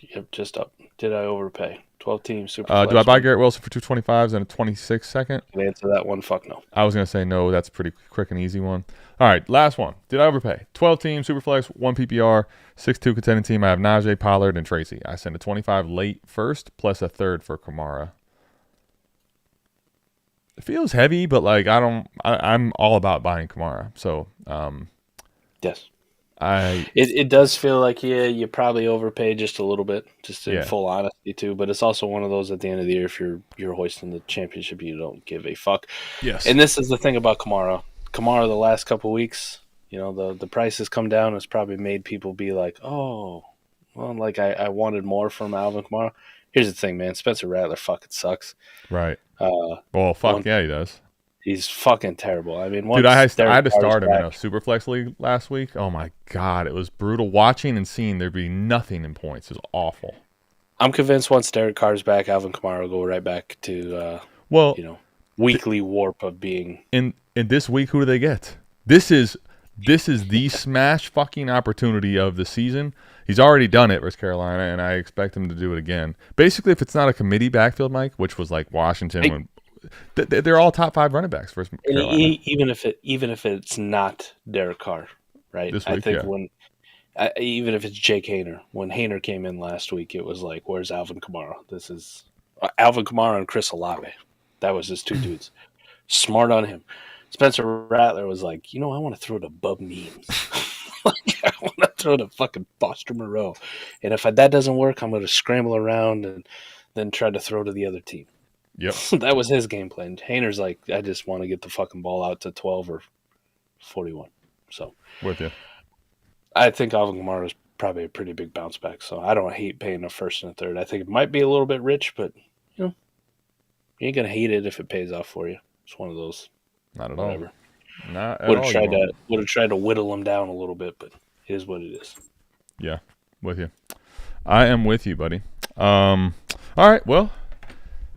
Yep, just up. Did I overpay? 12 teams, super Do I buy Garrett Wilson for 225s and a 26 second? Can I answer that one? Fuck no. I was going to say no. That's a pretty quick and easy one. All right, last one. Did I overpay? 12 teams, super flex, 1 PPR, 6-2 contending team. I have Najee, Pollard, and Tracy. I sent a 25 late first plus a third for Kamara. It feels heavy, but like I'm all about buying Kamara. So Yes. It does feel like you probably overpaid just a little bit, just in Yeah. full honesty too. But it's also one of those at the end of the year, if you're hoisting the championship, you don't give a fuck. Yes. And this is the thing about Kamara. Kamara, the last couple of weeks, the price has come down. It's probably made people be like, oh, well, like I wanted more from Alvin Kamara. Here's the thing, man. Spencer Rattler fucking sucks. Right. Well, fuck yeah, he does. He's fucking terrible. I mean, dude, I had to start him in a Superflex league last week. Oh my god, it was brutal watching and seeing there be nothing in points. It was awful. I'm convinced once Derek Carr's back, Alvin Kamara will go right back to weekly warp of being. In this week, who do they get? This is the smash fucking opportunity of the season. He's already done it versus Carolina, and I expect him to do it again. Basically, if it's not a committee backfield, Mike, which was like Washington, they're all top 5 running backs versus Carolina. Even if it's not Derek Carr, right? This week, I think even if it's Jake Haener, when Haener came in last week, it was like, where's Alvin Kamara? This is Alvin Kamara and Chris Olave. That was his two dudes. Smart on him. Spencer Rattler was like, I want to throw to Bub Means. I want to throw to fucking Foster Moreau. And if that doesn't work, I'm going to scramble around and then try to throw to the other team. Yep. That was his game plan. Haener's like, I just want to get the fucking ball out to 12 or 41. So with you. I think Alvin Kamara is probably a pretty big bounce back. So I don't hate paying a first and a third. I think it might be a little bit rich, but you ain't going to hate it if it pays off for you. It's one of those. Not at whatever. All. Not at would all. Would have tried to whittle them down a little bit, but it is what it is. Yeah, with you. I am with you, buddy. All right, well,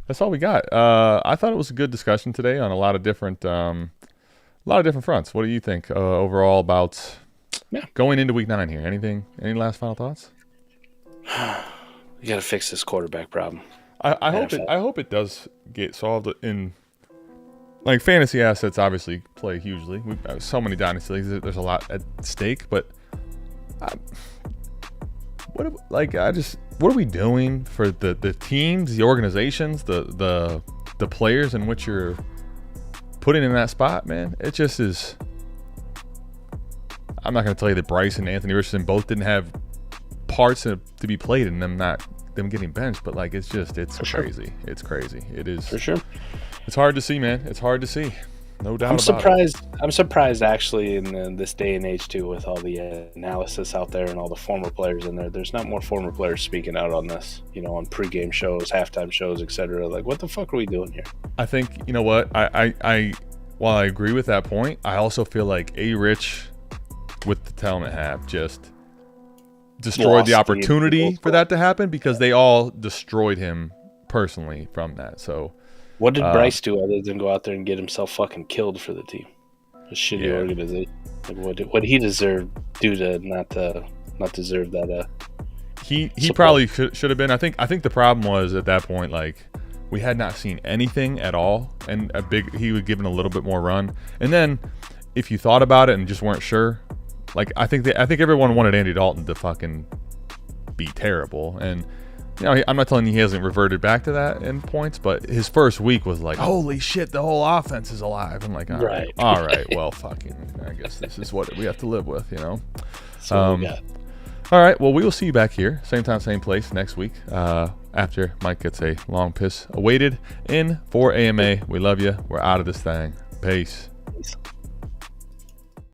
that's all we got. I thought it was a good discussion today on a lot of different fronts. What do you think overall about going into Week 9 here? Any last final thoughts? You got to fix this quarterback problem. I hope it does get solved in. Like, fantasy assets obviously play hugely. We've got so many dynasty leagues. There's a lot at stake, but what are we doing for the teams, the organizations, the players in which you're putting in that spot, man? It just is. I'm not going to tell you that Bryce and Anthony Richardson both didn't have parts to be played in them getting benched, but like it's crazy. Sure. It's crazy. It is for sure. It's hard to see, man. It's hard to see. No doubt. I'm surprised actually in this day and age too, with all the analysis out there and all the former players in there. There's not more former players speaking out on this, on pregame shows, halftime shows, etc. Like, what the fuck are we doing here? I think what I while I agree with that point, I also feel like Rich with the talent have just destroyed the opportunity for that to happen because they all destroyed him personally from that. So. What did Bryce do other than go out there and get himself fucking killed for the team? A shitty organization. Like, what he deserved due to not deserve that. He probably should have been. I think the problem was at that point, like, we had not seen anything at all, and he was given a little bit more run. And then if you thought about it and just weren't sure, like I think everyone wanted Andy Dalton to fucking be terrible. And I'm not telling you he hasn't reverted back to that in points, but his first week was like, holy shit, the whole offense is alive. I'm like, all right, well, fucking, I guess this is what we have to live with, So we got. All right, well, we will see you back here, same time, same place next week after Mike gets a long piss awaited in for AMA. We love you. We're out of this thing. Peace.